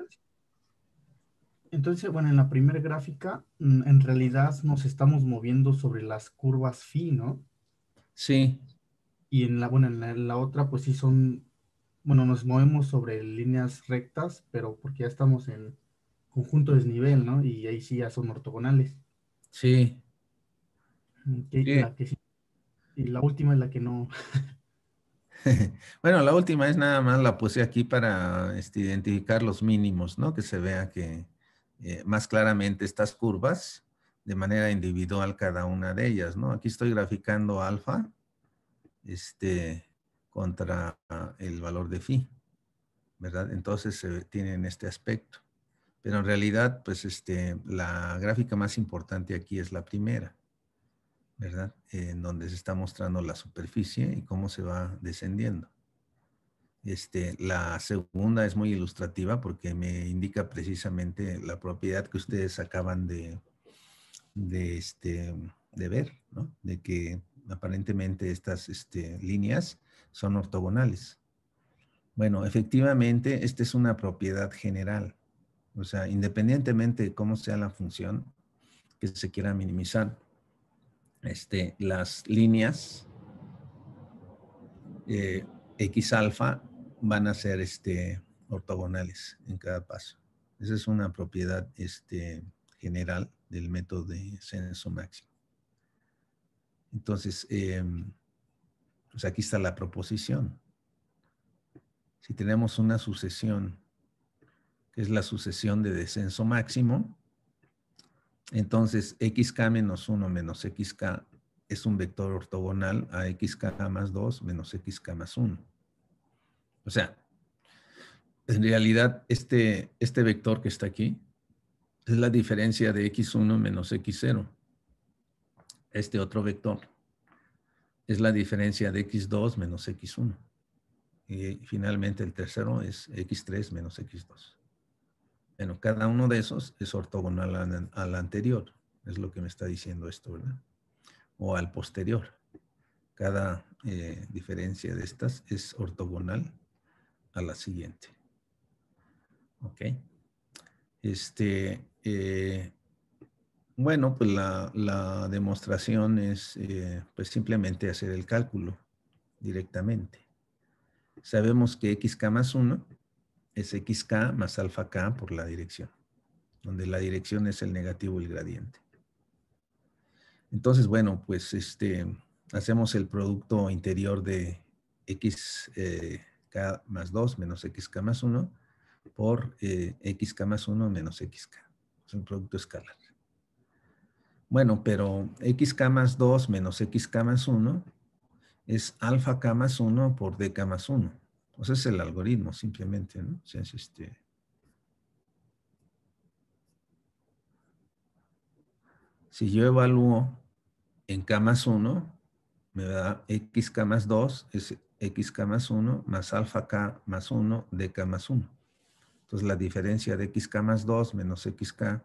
entonces, bueno, en la primera gráfica, en realidad nos estamos moviendo sobre las curvas phi, ¿no? Sí, Y bueno, en la otra, pues sí son, bueno, nos movemos sobre líneas rectas, pero porque ya estamos en conjunto desnivel, ¿no? Y ahí sí ya son ortogonales. sí, sí. La que sí, y la última es la que no. Bueno, la última es nada más la puse aquí para identificar los mínimos, ¿no? Que se vea que más claramente estas curvas de manera individual cada una de ellas, ¿no? Aquí estoy graficando alfa contra el valor de phi, ¿verdad? Entonces se tienen este aspecto. Pero en realidad, pues la gráfica más importante aquí es la primera, ¿verdad? En donde se está mostrando la superficie y cómo se va descendiendo. La segunda es muy ilustrativa porque me indica precisamente la propiedad que ustedes acaban de ver, ¿no? De que aparentemente estas líneas son ortogonales. Bueno, efectivamente, esta es una propiedad general. O sea, independientemente de cómo sea la función que se quiera minimizar, las líneas X alfa van a ser ortogonales en cada paso. Esa es una propiedad general del método de censo máximo. Entonces, pues aquí está la proposición. Si tenemos una sucesión, que es la sucesión de descenso máximo, entonces xk menos 1 menos xk es un vector ortogonal a xk más 2 menos xk más 1. O sea, en realidad este vector que está aquí es la diferencia de x1 menos x0. Este otro vector es la diferencia de x2 menos x1. Y finalmente el tercero es x3 menos x2. Bueno, cada uno de esos es ortogonal al anterior. Es lo que me está diciendo esto, ¿verdad? O al posterior. Cada diferencia de estas es ortogonal a la siguiente. ¿Ok? Bueno, pues la demostración es pues simplemente hacer el cálculo directamente. Sabemos que xk más 1 es xk más alfa k por la dirección, donde la dirección es el negativo y el gradiente. Entonces, bueno, pues hacemos el producto interior de xk más 2 menos xk más 1 por xk más 1 menos xk. Es un producto escalar. Bueno, pero xk más 2 menos xk más 1 es alfa k más 1 por dk más 1. O sea, es el algoritmo simplemente, ¿no? O sea, es si yo evalúo en k más 1, me da xk más 2 es xk más 1 más alfa k más 1 dk más 1. Entonces la diferencia de xk más 2 menos xk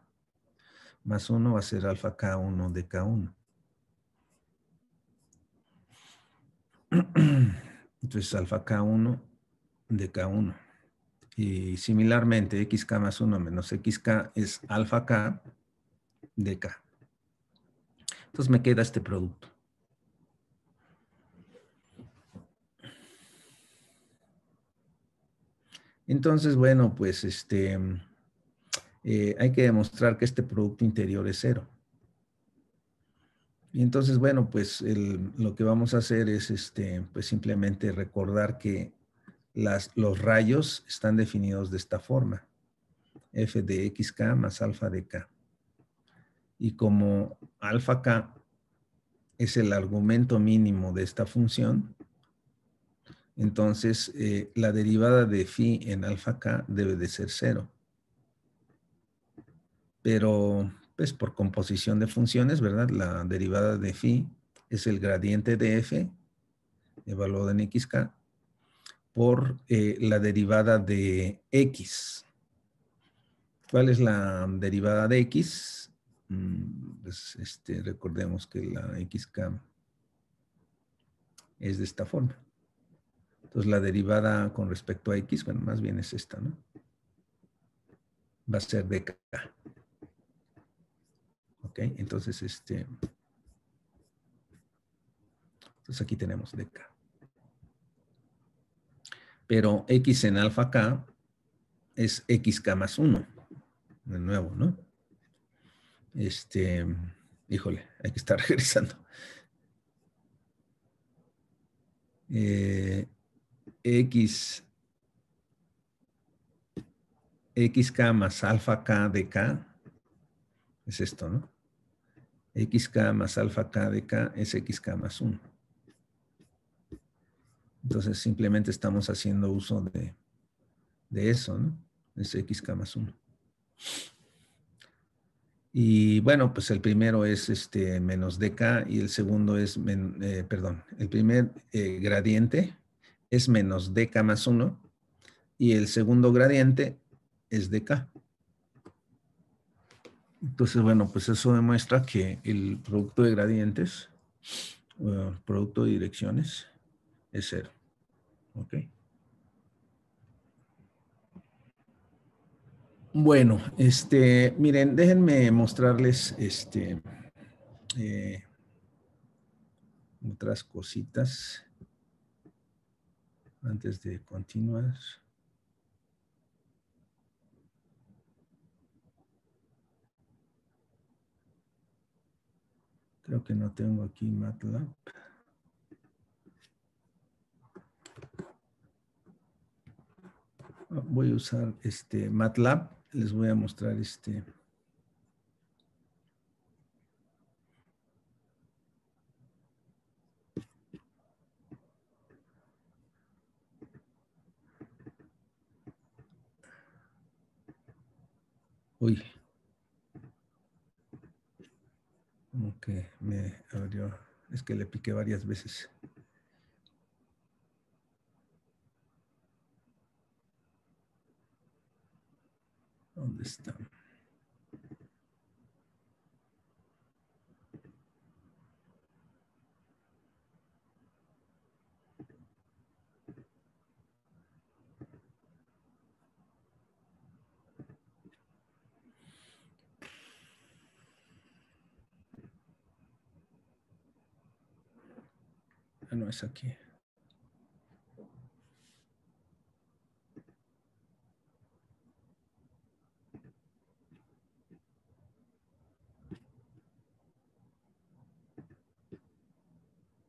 más 1 va a ser alfa k1 dk1. Entonces alfa k1 dk1. Y similarmente xk más 1 menos xk es alfa k dk. Entonces me queda este producto. Entonces, bueno, pues hay que demostrar que este producto interior es cero. Y entonces, bueno, pues lo que vamos a hacer es pues simplemente recordar que los rayos están definidos de esta forma. F de xk más alfa de k. Y como alfa k es el argumento mínimo de esta función, entonces la derivada de phi en alfa k debe de ser 0. Pero pues por composición de funciones, ¿verdad? La derivada de phi es el gradiente de f evaluado en xk por la derivada de x ¿Cuál es la derivada de x? Pues recordemos que la xk es de esta forma. Entonces la derivada con respecto a x, bueno, más bien es esta, ¿no? Va a ser dk. ¿Ok? Entonces, entonces aquí tenemos dk. Pero x en alfa k es xk más 1. De nuevo, ¿no? Híjole, hay que estar regresando. Xk más alfa k de k es esto, ¿no? Xk más alfa k de k es xk más 1. Entonces simplemente estamos haciendo uso de eso, ¿no? Es xk más 1. Y bueno, pues el primero es menos dk y el segundo es, perdón, el primer gradiente es menos dk más 1 y el segundo gradiente es dk. Entonces, bueno, pues eso demuestra que el producto de gradientes, producto de direcciones, es 0. ¿Ok? Bueno, miren, déjenme mostrarles otras cositas antes de continuar. Creo que no tengo aquí MATLAB. Voy a usar MATLAB. Les voy a mostrar Uy. Como que me abrió. Es que le piqué varias veces. ¿Dónde está? Ah, no es aquí.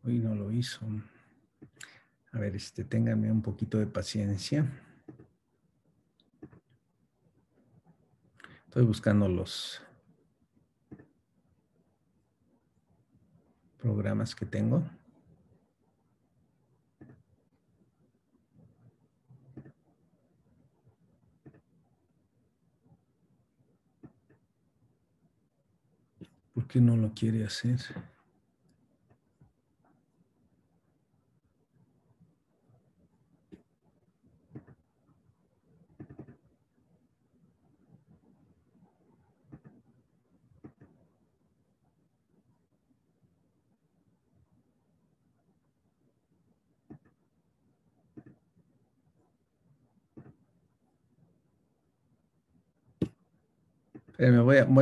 Hoy no lo hizo. A ver, ténganme un poquito de paciencia. Estoy buscando los programas que tengo. ¿Por qué no lo quiere hacer?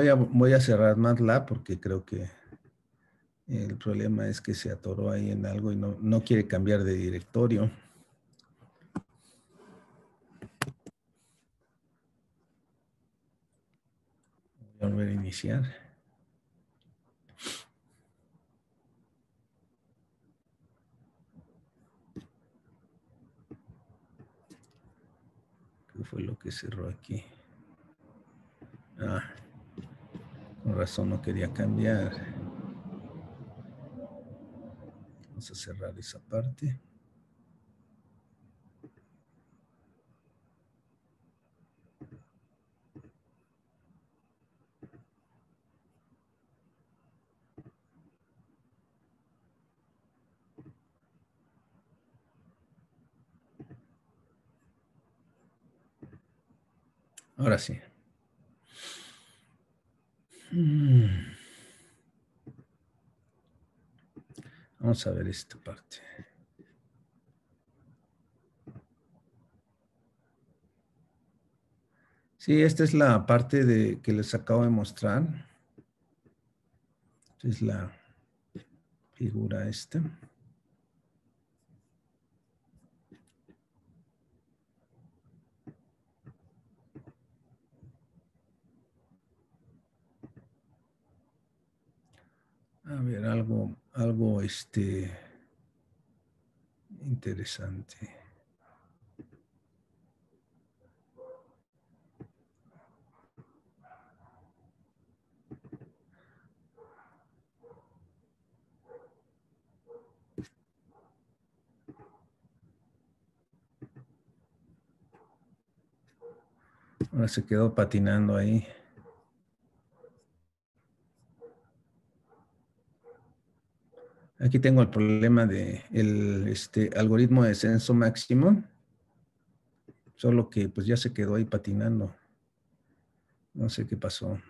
Voy a cerrar MATLAB porque creo que el problema es que se atoró ahí en algo y no quiere cambiar de directorio. Voy a volver a iniciar. ¿Qué fue lo que cerró aquí? Ah, con razón no quería cambiar. Vamos a cerrar esa parte. Ahora sí. Vamos a ver esta parte. Sí, esta es la parte que les acabo de mostrar. Esta es la figura esta. A ver, algo interesante. Ahora se quedó patinando ahí. Aquí tengo el problema de el algoritmo de descenso máximo. Solo que pues ya se quedó ahí patinando. No sé qué pasó.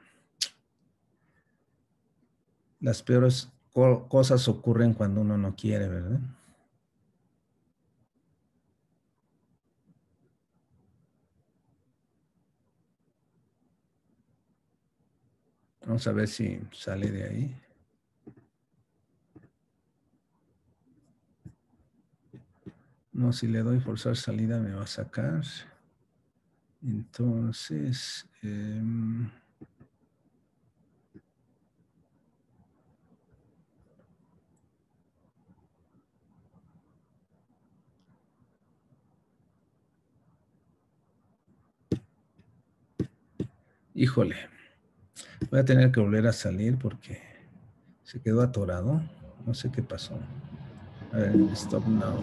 Las peores cosas ocurren cuando uno no quiere, ¿verdad? Vamos a ver si sale de ahí. No, si le doy forzar salida me va a sacar. Entonces, híjole, voy a tener que volver a salir porque se quedó atorado. No sé qué pasó. A ver, stop now.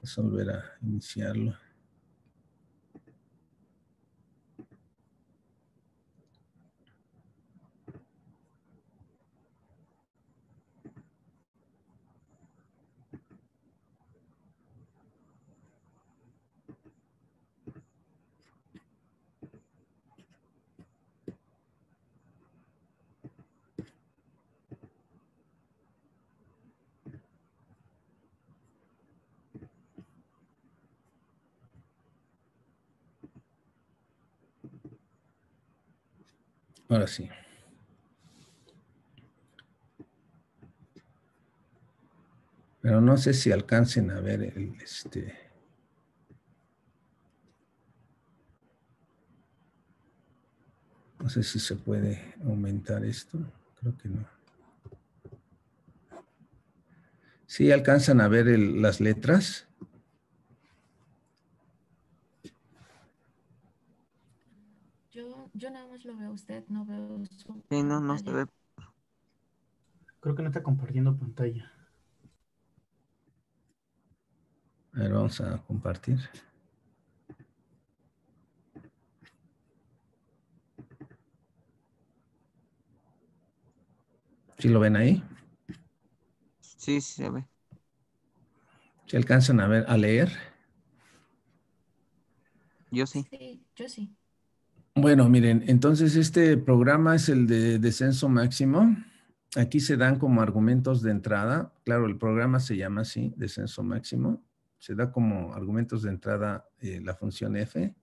Vamos a volver a iniciarlo. Ahora sí. Pero no sé si alcancen a ver el no sé si se puede aumentar esto. Creo que no. ¿Sí alcanzan a ver las letras? Yo nada más lo veo a usted, no veo su Sí, no se pantalla. ve. Creo que no está compartiendo pantalla. A ver, vamos a compartir. ¿Sí lo ven ahí? Sí, se ve. ¿Sí alcanzan a ver, a leer? Yo sí. Sí, yo sí. Bueno, miren, entonces este programa es el de descenso máximo. Aquí se dan como argumentos de entrada. Claro, el programa se llama así, descenso máximo. Se da como argumentos de entrada la función f,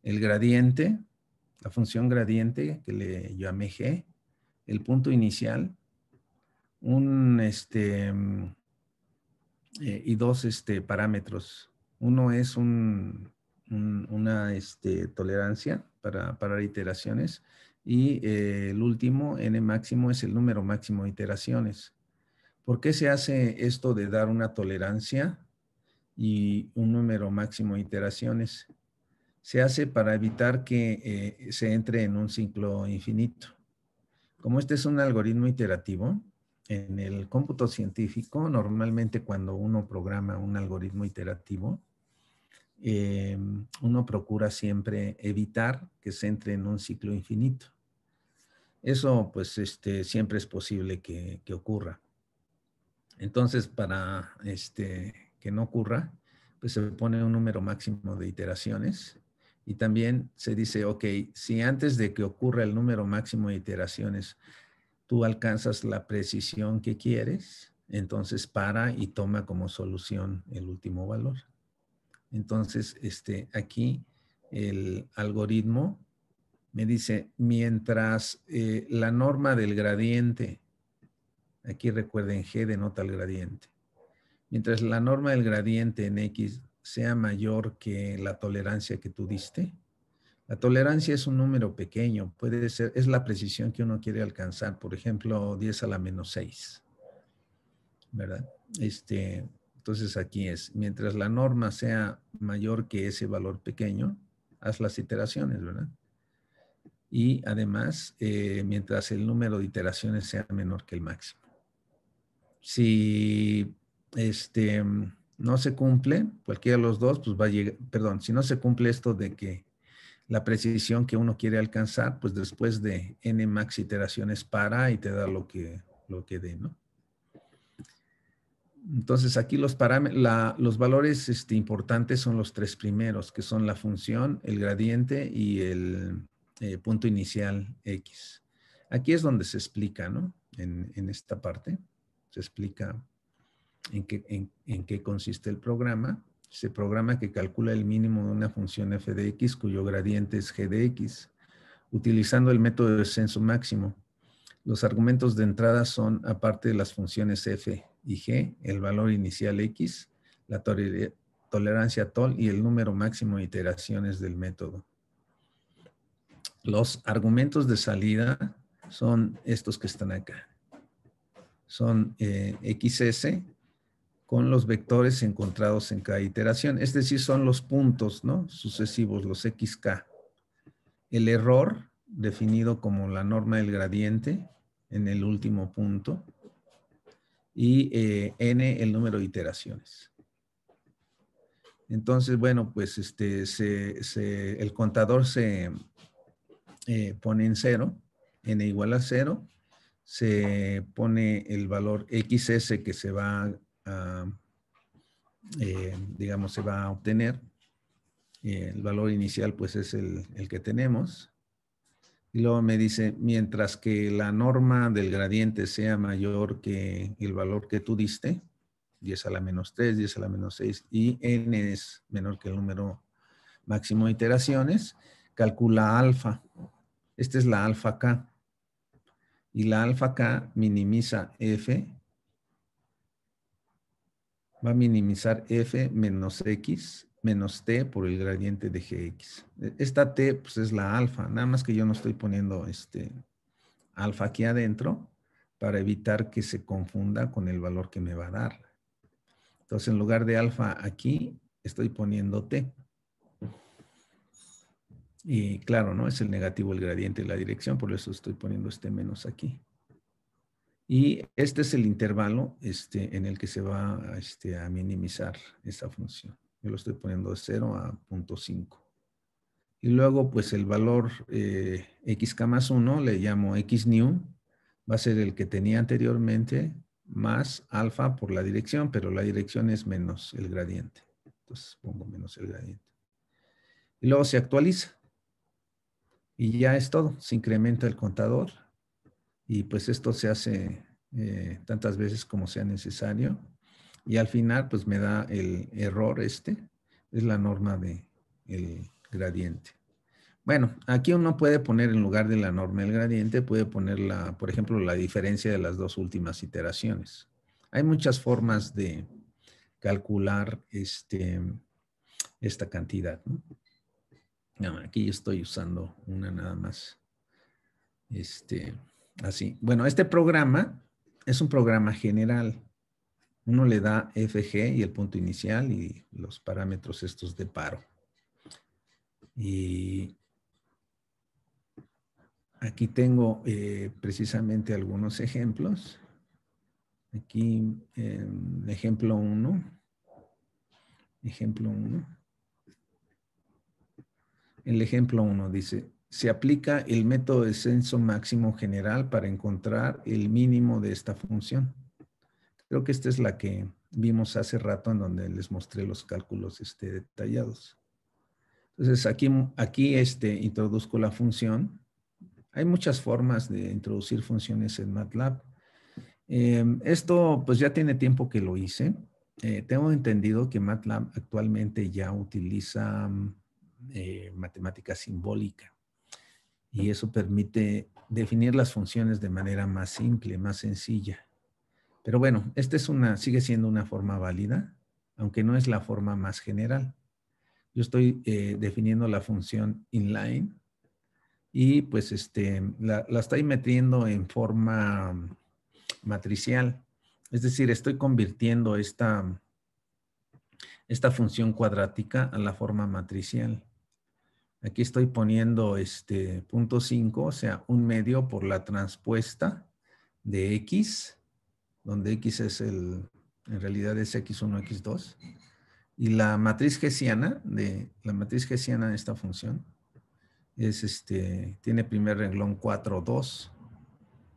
el gradiente, la función gradiente que le llamé g, el punto inicial, y dos parámetros. Uno es una tolerancia para iteraciones y el último, n máximo, es el número máximo de iteraciones. ¿Por qué se hace esto de dar una tolerancia y un número máximo de iteraciones? Se hace para evitar que se entre en un ciclo infinito. Como este es un algoritmo iterativo, en el cómputo científico, normalmente cuando uno programa un algoritmo iterativo, uno procura siempre evitar que se entre en un ciclo infinito. Eso, pues, siempre es posible que ocurra. Entonces, para que no ocurra, pues se pone un número máximo de iteraciones. Y también se dice, ok, si antes de que ocurra el número máximo de iteraciones, tú alcanzas la precisión que quieres, entonces para y toma como solución el último valor. Entonces, aquí el algoritmo me dice, mientras la norma del gradiente, aquí recuerden G denota el gradiente, mientras la norma del gradiente en X sea mayor que la tolerancia que tú diste, la tolerancia es un número pequeño, puede ser, es la precisión que uno quiere alcanzar, por ejemplo, 10 a la menos 6, ¿verdad? Entonces aquí es, mientras la norma sea mayor que ese valor pequeño, haz las iteraciones, ¿verdad? Y además, mientras el número de iteraciones sea menor que el máximo. Si no se cumple, cualquiera de los dos, pues va a llegar, perdón, si no se cumple esto de que la precisión que uno quiere alcanzar, pues después de n max iteraciones para y te da lo que dé, ¿no? Entonces aquí los valores importantes son los tres primeros, que son la función, el gradiente y el punto inicial X. Aquí es donde se explica, ¿no? En esta parte se explica en qué consiste el programa. Se programa que calcula el mínimo de una función f de x cuyo gradiente es g de x, utilizando el método de descenso máximo. Los argumentos de entrada son, aparte de las funciones f y g, el valor inicial x, la tolerancia TOL y el número máximo de iteraciones del método. Los argumentos de salida son estos que están acá. Son xs, con los vectores encontrados en cada iteración. Es decir, son los puntos, ¿no? Sucesivos, los xk. El error, definido como la norma del gradiente en el último punto. Y n, el número de iteraciones. Entonces, bueno, pues el contador se pone en 0, n igual a 0. Se pone el valor xs que se va a digamos, se va a obtener. El valor inicial, pues, es el que tenemos. Y luego me dice, mientras que la norma del gradiente sea mayor que el valor que tú diste, 10 a la menos 3, 10 a la menos 6, y n es menor que el número máximo de iteraciones, calcula alfa. Esta es la alfa k. Y la alfa k minimiza f. Va a minimizar f menos x menos t por el gradiente de gx. Esta t pues es la alfa, nada más que yo no estoy poniendo alfa aquí adentro para evitar que se confunda con el valor que me va a dar. Entonces en lugar de alfa aquí estoy poniendo t. Y claro, ¿no? Es el negativo el gradiente de la dirección, por eso estoy poniendo este menos aquí. Y este es el intervalo en el que se va a minimizar esa función. Yo lo estoy poniendo de 0 a 0.5. Y luego, pues el valor xk más 1 le llamo x new. Va a ser el que tenía anteriormente más alfa por la dirección, pero la dirección es menos el gradiente. Entonces pongo menos el gradiente. Y luego se actualiza. Y ya es todo. Se incrementa el contador. Y pues esto se hace tantas veces como sea necesario. Y al final pues me da el error es la norma del gradiente. Bueno, aquí uno puede poner en lugar de la norma del gradiente, puede poner por ejemplo, la diferencia de las dos últimas iteraciones. Hay muchas formas de calcular esta cantidad, ¿no? No, aquí yo estoy usando una nada más. Así. Bueno, este programa es un programa general. Uno le da FG y el punto inicial y los parámetros estos de paro. Y aquí tengo precisamente algunos ejemplos. Aquí, ejemplo 1. Ejemplo 1. El ejemplo 1 dice, se aplica el método de descenso máximo general para encontrar el mínimo de esta función. Creo que esta es la que vimos hace rato en donde les mostré los cálculos detallados. Entonces, aquí introduzco la función. Hay muchas formas de introducir funciones en MATLAB. Esto, pues ya tiene tiempo que lo hice. Tengo entendido que MATLAB actualmente ya utiliza matemática simbólica. Y eso permite definir las funciones de manera más simple, más sencilla. Pero bueno, esta sigue siendo una forma válida, aunque no es la forma más general. Yo estoy definiendo la función inline y pues la estoy metiendo en forma matricial. Es decir, estoy convirtiendo esta función cuadrática a la forma matricial. Aquí estoy poniendo 0.5, o sea, 1/2 por la transpuesta de X, donde X es en realidad es X1, X2. Y la matriz hessiana de esta función es tiene primer renglón 4, 2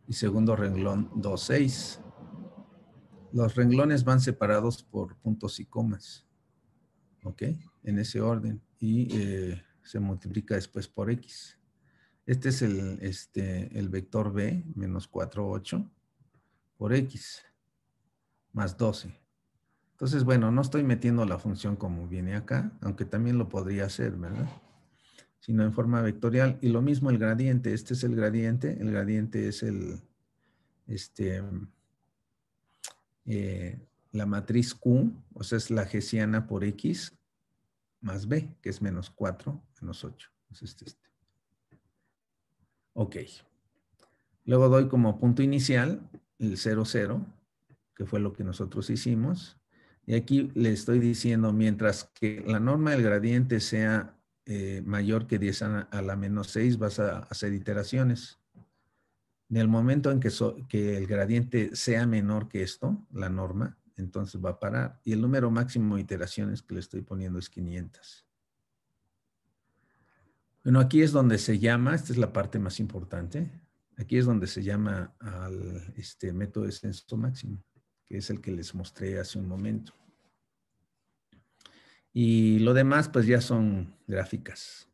y segundo renglón 2, 6. Los renglones van separados por puntos y comas, ¿ok? En ese orden. Y se multiplica después por X. Este es el vector B, menos 4, 8, por X, más 12. Entonces, bueno, no estoy metiendo la función como viene acá, aunque también lo podría hacer, ¿verdad? Sino en forma vectorial. Y lo mismo el gradiente. Este es el gradiente. El gradiente es la matriz Q, o sea, es la hessiana por X más B, que es menos 4, menos 8. Es Ok. Luego doy como punto inicial el 0, 0, que fue lo que nosotros hicimos. Y aquí le estoy diciendo, mientras que la norma del gradiente sea mayor que 10 a la menos 6, vas a hacer iteraciones. En el momento en que el gradiente sea menor que esto, la norma, entonces va a parar. Y el número máximo de iteraciones que le estoy poniendo es 500. Bueno, aquí es donde se llama, esta es la parte más importante, aquí es donde se llama al método de descenso máximo, que es el que les mostré hace un momento. Y lo demás, pues ya son gráficas.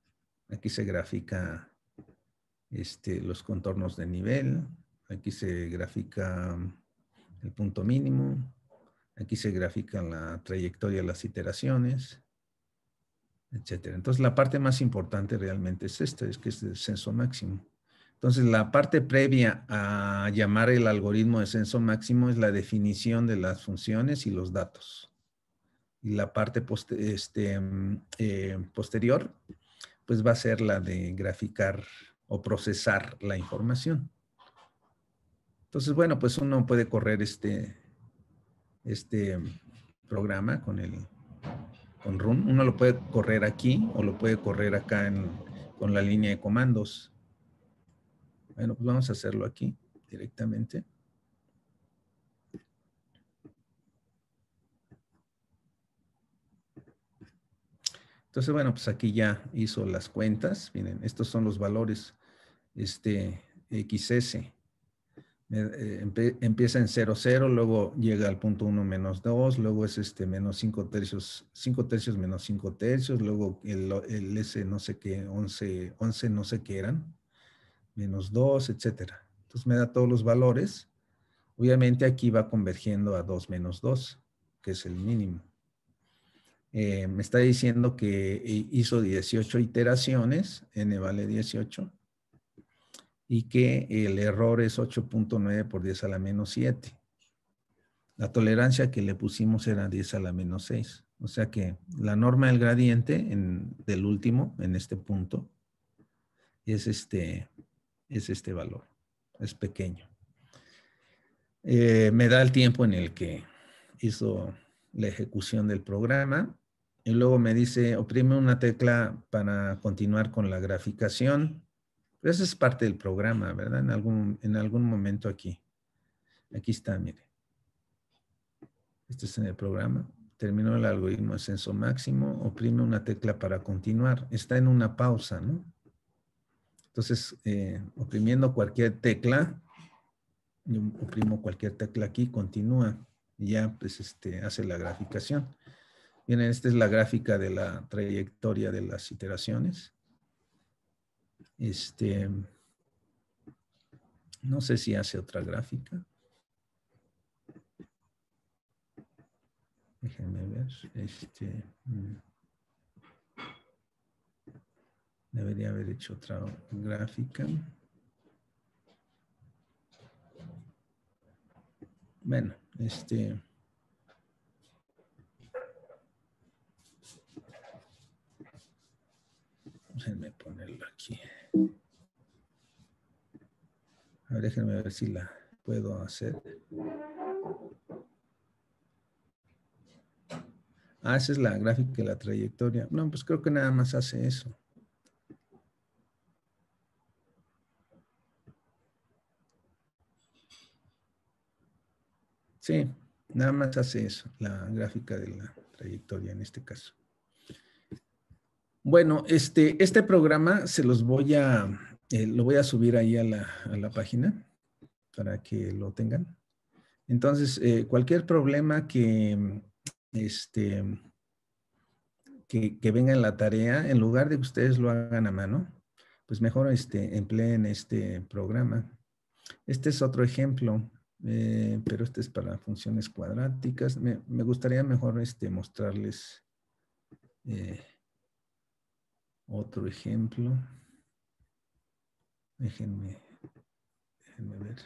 Aquí se grafica los contornos de nivel. Aquí se grafica el punto mínimo. Aquí se grafica la trayectoria de las iteraciones, etcétera. Entonces, la parte más importante realmente es esta, es que es el descenso máximo. Entonces, la parte previa a llamar el algoritmo de descenso máximo es la definición de las funciones y los datos. Y la parte posterior, pues va a ser la de graficar o procesar la información. Entonces, bueno, pues uno puede correr este programa con run. Uno lo puede correr aquí o lo puede correr acá con la línea de comandos. Bueno, pues vamos a hacerlo aquí directamente. Entonces, bueno, pues aquí ya hizo las cuentas. Miren, estos son los valores XS. Empieza en 0, 0, luego llega al punto 1 menos 2, luego es menos 5 tercios menos 5 tercios, luego el S no sé qué, 11 no sé qué eran, menos 2, etcétera. Entonces me da todos los valores. Obviamente aquí va convergiendo a 2 menos 2, que es el mínimo. Me está diciendo que hizo 18 iteraciones, n vale 18, y que el error es 8.9 por 10 a la menos 7. La tolerancia que le pusimos era 10 a la menos 6. O sea que la norma del gradiente del último, en este punto, es este valor. Es pequeño. Me da el tiempo en el que hizo la ejecución del programa. Y luego me dice, oprime una tecla para continuar con la graficación. Pero eso es parte del programa, ¿verdad? En algún momento aquí. Aquí está, mire. Este es en el programa. Terminó el algoritmo de descenso máximo. Oprime una tecla para continuar. Está en una pausa, ¿no? Entonces, oprimiendo cualquier tecla, yo oprimo cualquier tecla aquí, continúa. y ya pues hace la graficación. Bien, esta es la gráfica de la trayectoria de las iteraciones. No sé si hace otra gráfica. Déjenme ver. Debería haber hecho otra gráfica. Bueno, déjenme ponerlo aquí. A ver, déjenme ver si la puedo hacer. Ah, esa es la gráfica de la trayectoria. No, pues creo que nada más hace eso. Sí, nada más hace eso, la gráfica de la trayectoria en este caso. Bueno, este programa se los voy lo voy a subir ahí a la página para que lo tengan. Entonces, cualquier problema que venga en la tarea, en lugar de que ustedes lo hagan a mano, pues mejor empleen este programa. Este es otro ejemplo, pero este es para funciones cuadráticas. Me gustaría mejor mostrarles otro ejemplo. Déjenme ver.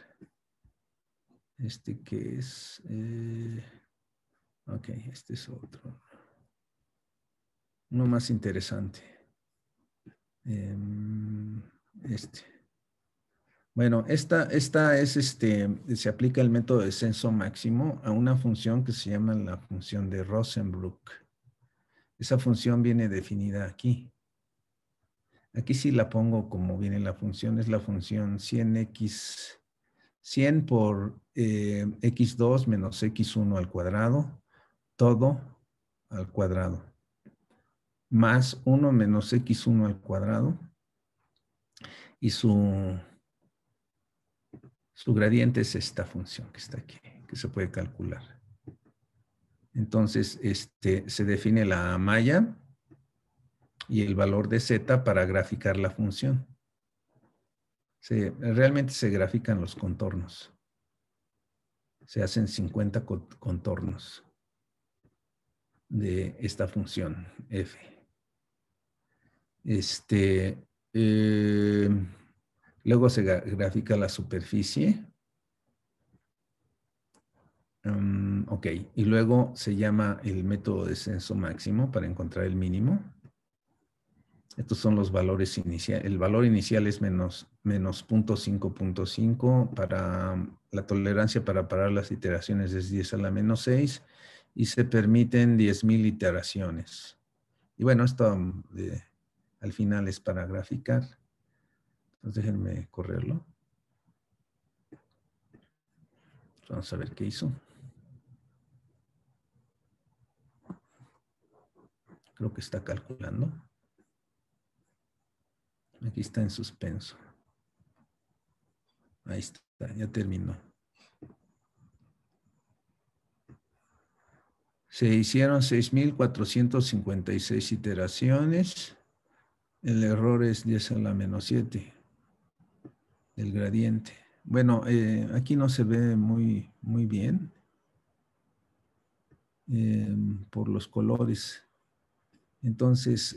Que es... ok, este es otro. Uno más interesante. Bueno, esta es se aplica el método de descenso máximo a una función que se llama la función de Rosenbrook. Esa función viene definida aquí. Aquí sí la pongo como viene la función, es la función 100x, 100 por x2 menos x1 al cuadrado, todo al cuadrado, más 1 menos x1 al cuadrado, y su gradiente es esta función que está aquí, que se puede calcular. Entonces, se define la malla y el valor de z para graficar la función. Realmente se grafican los contornos. Se hacen 50 contornos de esta función f. Luego se grafica la superficie. Ok, y luego se llama el método de descenso máximo para encontrar el mínimo. Estos son los valores iniciales. El valor inicial es menos 0.5.5. Para la tolerancia para parar las iteraciones es 10 a la menos 6 y se permiten 10,000 iteraciones. Y bueno, esto al final es para graficar. Entonces déjenme correrlo. Vamos a ver qué hizo. Creo que está calculando. Aquí está en suspenso. Ahí está, ya terminó. Se hicieron 6,456 iteraciones. El error es 10 a la menos 7. El gradiente. Bueno, aquí no se ve muy bien por los colores. Entonces,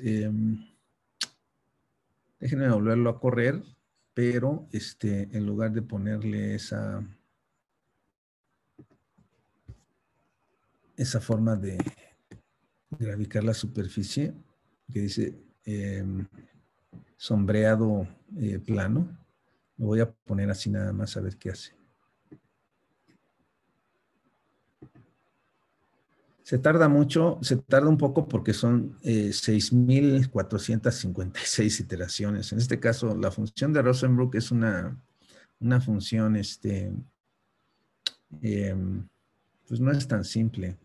déjenme volverlo a correr, pero en lugar de ponerle esa forma de graficar la superficie, que dice sombreado plano, lo voy a poner así nada más a ver qué hace. Se tarda mucho, se tarda un poco porque son 6,456 iteraciones. En este caso, la función de Rosenbrook es una función, pues no es tan simple.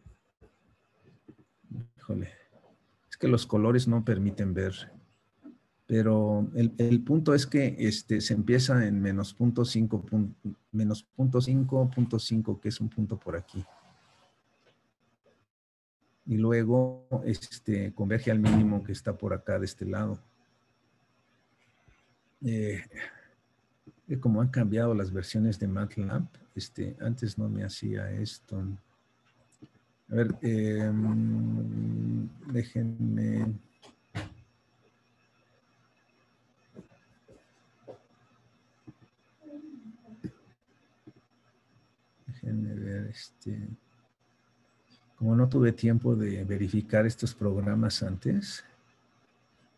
Híjole, es que los colores no permiten ver. Pero el punto es que se empieza en menos 0.5, que es un punto por aquí. y luego converge al mínimo que está por acá de este lado. Como han cambiado las versiones de MATLAB, antes no me hacía esto. A ver, déjenme. Déjenme ver, como no tuve tiempo de verificar estos programas antes,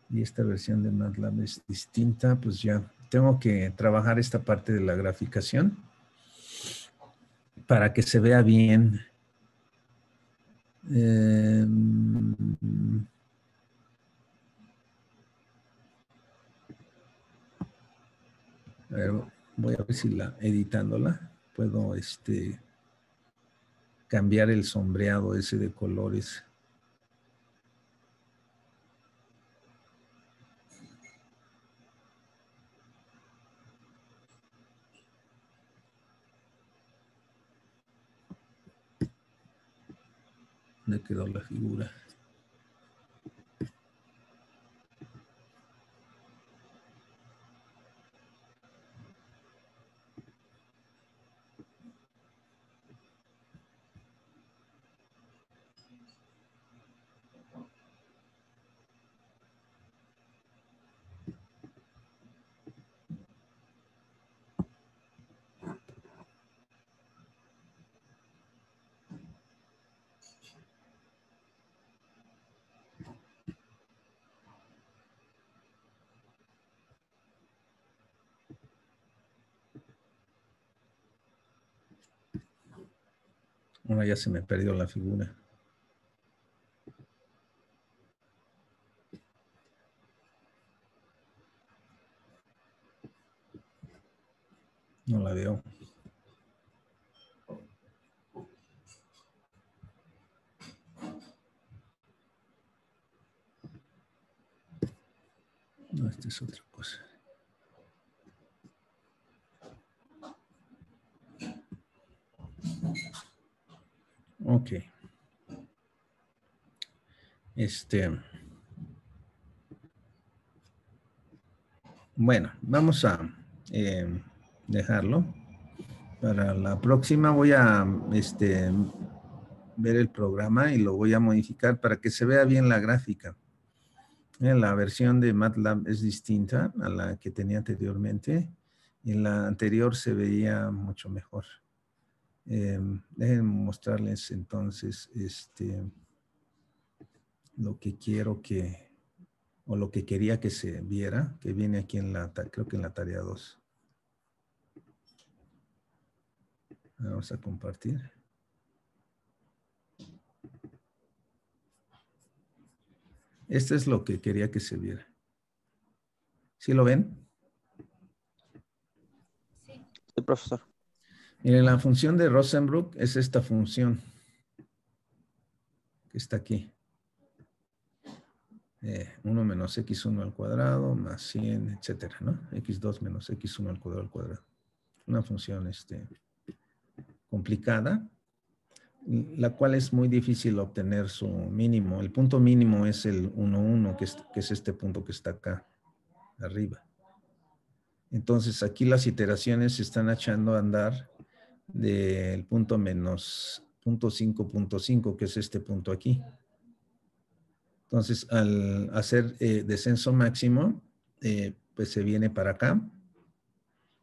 y esta versión de MATLAB es distinta, pues ya tengo que trabajar esta parte de la graficación para que se vea bien. A ver, voy a ver si editándola puedo cambiar el sombreado ese de colores. ¿Dónde quedó la figura? Ahora ya se me perdió la figura. No la veo. No, esta es otra cosa. Ok. Bueno, vamos a dejarlo. Para la próxima voy a ver el programa y lo voy a modificar para que se vea bien la gráfica. La versión de MATLAB es distinta a la que tenía anteriormente. Y en la anterior se veía mucho mejor. Déjenme mostrarles entonces lo que quiero o lo que quería que se viera, que viene aquí creo que en la tarea 2. Vamos a compartir. Este es lo que quería que se viera. ¿Sí lo ven? Sí, profesor. Miren, la función de Rosenbrook es esta función que está aquí. 1 menos x1 al cuadrado más 100, etcétera, ¿no? x2 menos x1 al cuadrado. Una función complicada, la cual es muy difícil obtener su mínimo. El punto mínimo es el 1, 1, que es este punto que está acá, arriba. Entonces, aquí las iteraciones se están echando a andar del punto menos 0.5, que es este punto aquí. Entonces, al hacer descenso máximo, pues se viene para acá.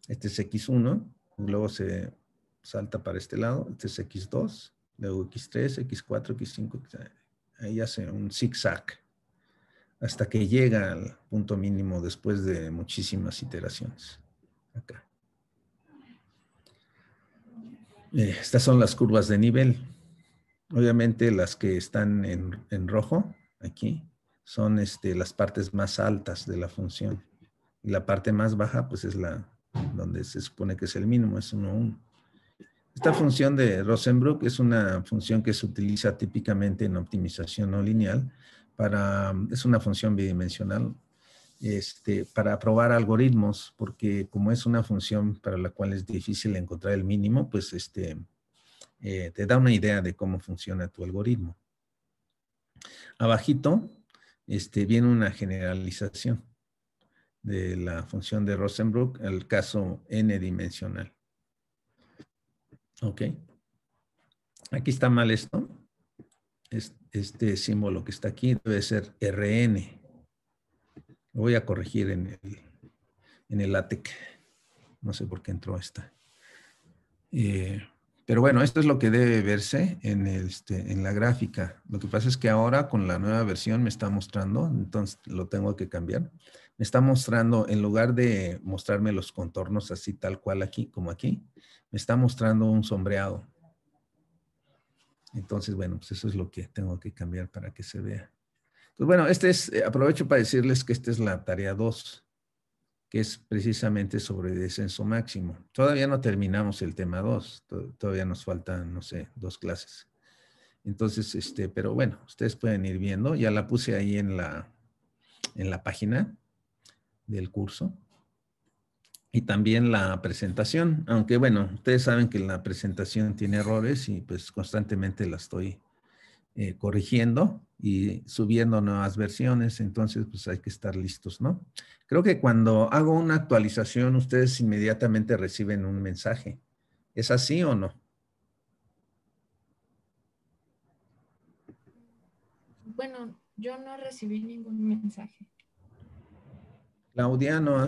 Este es x1, luego se salta para este lado. Este es x2, luego x3, x4, x5. Ahí hace un zigzag hasta que llega al punto mínimo después de muchísimas iteraciones. Acá. Estas son las curvas de nivel. Obviamente las que están en rojo, aquí, son las partes más altas de la función. Y la parte más baja, pues es donde se supone que es el mínimo, es 1, 1. Esta función de Rosenbrook es una función que se utiliza típicamente en optimización no lineal. Es una función bidimensional para probar algoritmos, porque como es una función para la cual es difícil encontrar el mínimo, pues te da una idea de cómo funciona tu algoritmo. Abajito viene una generalización de la función de Rosenbrook al caso n-dimensional. ¿Ok? Aquí está mal esto. Este símbolo que está aquí debe ser Rn. Lo voy a corregir en el LaTeX. No sé por qué entró esta. Pero bueno, esto es lo que debe verse en la gráfica. Lo que pasa es que ahora con la nueva versión me está mostrando, entonces lo tengo que cambiar. Me está mostrando, en lugar de mostrarme los contornos así tal cual aquí, como aquí, me está mostrando un sombreado. Entonces, bueno, pues eso es lo que tengo que cambiar para que se vea. Pues bueno, aprovecho para decirles que esta es la tarea 2, que es precisamente sobre descenso máximo. Todavía no terminamos el tema 2, todavía nos faltan, no sé, 2 clases. Entonces, pero bueno, ustedes pueden ir viendo, ya la puse ahí en la página del curso. Y también la presentación, aunque bueno, ustedes saben que la presentación tiene errores y pues constantemente la estoy corrigiendo y subiendo nuevas versiones, entonces pues hay que estar listos, ¿no? Creo que cuando hago una actualización, ustedes inmediatamente reciben un mensaje. ¿Es así o no? Bueno, yo no recibí ningún mensaje. Claudia, no,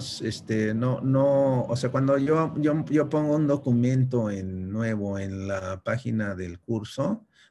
no, o sea, cuando yo pongo un documento nuevo en la página del curso,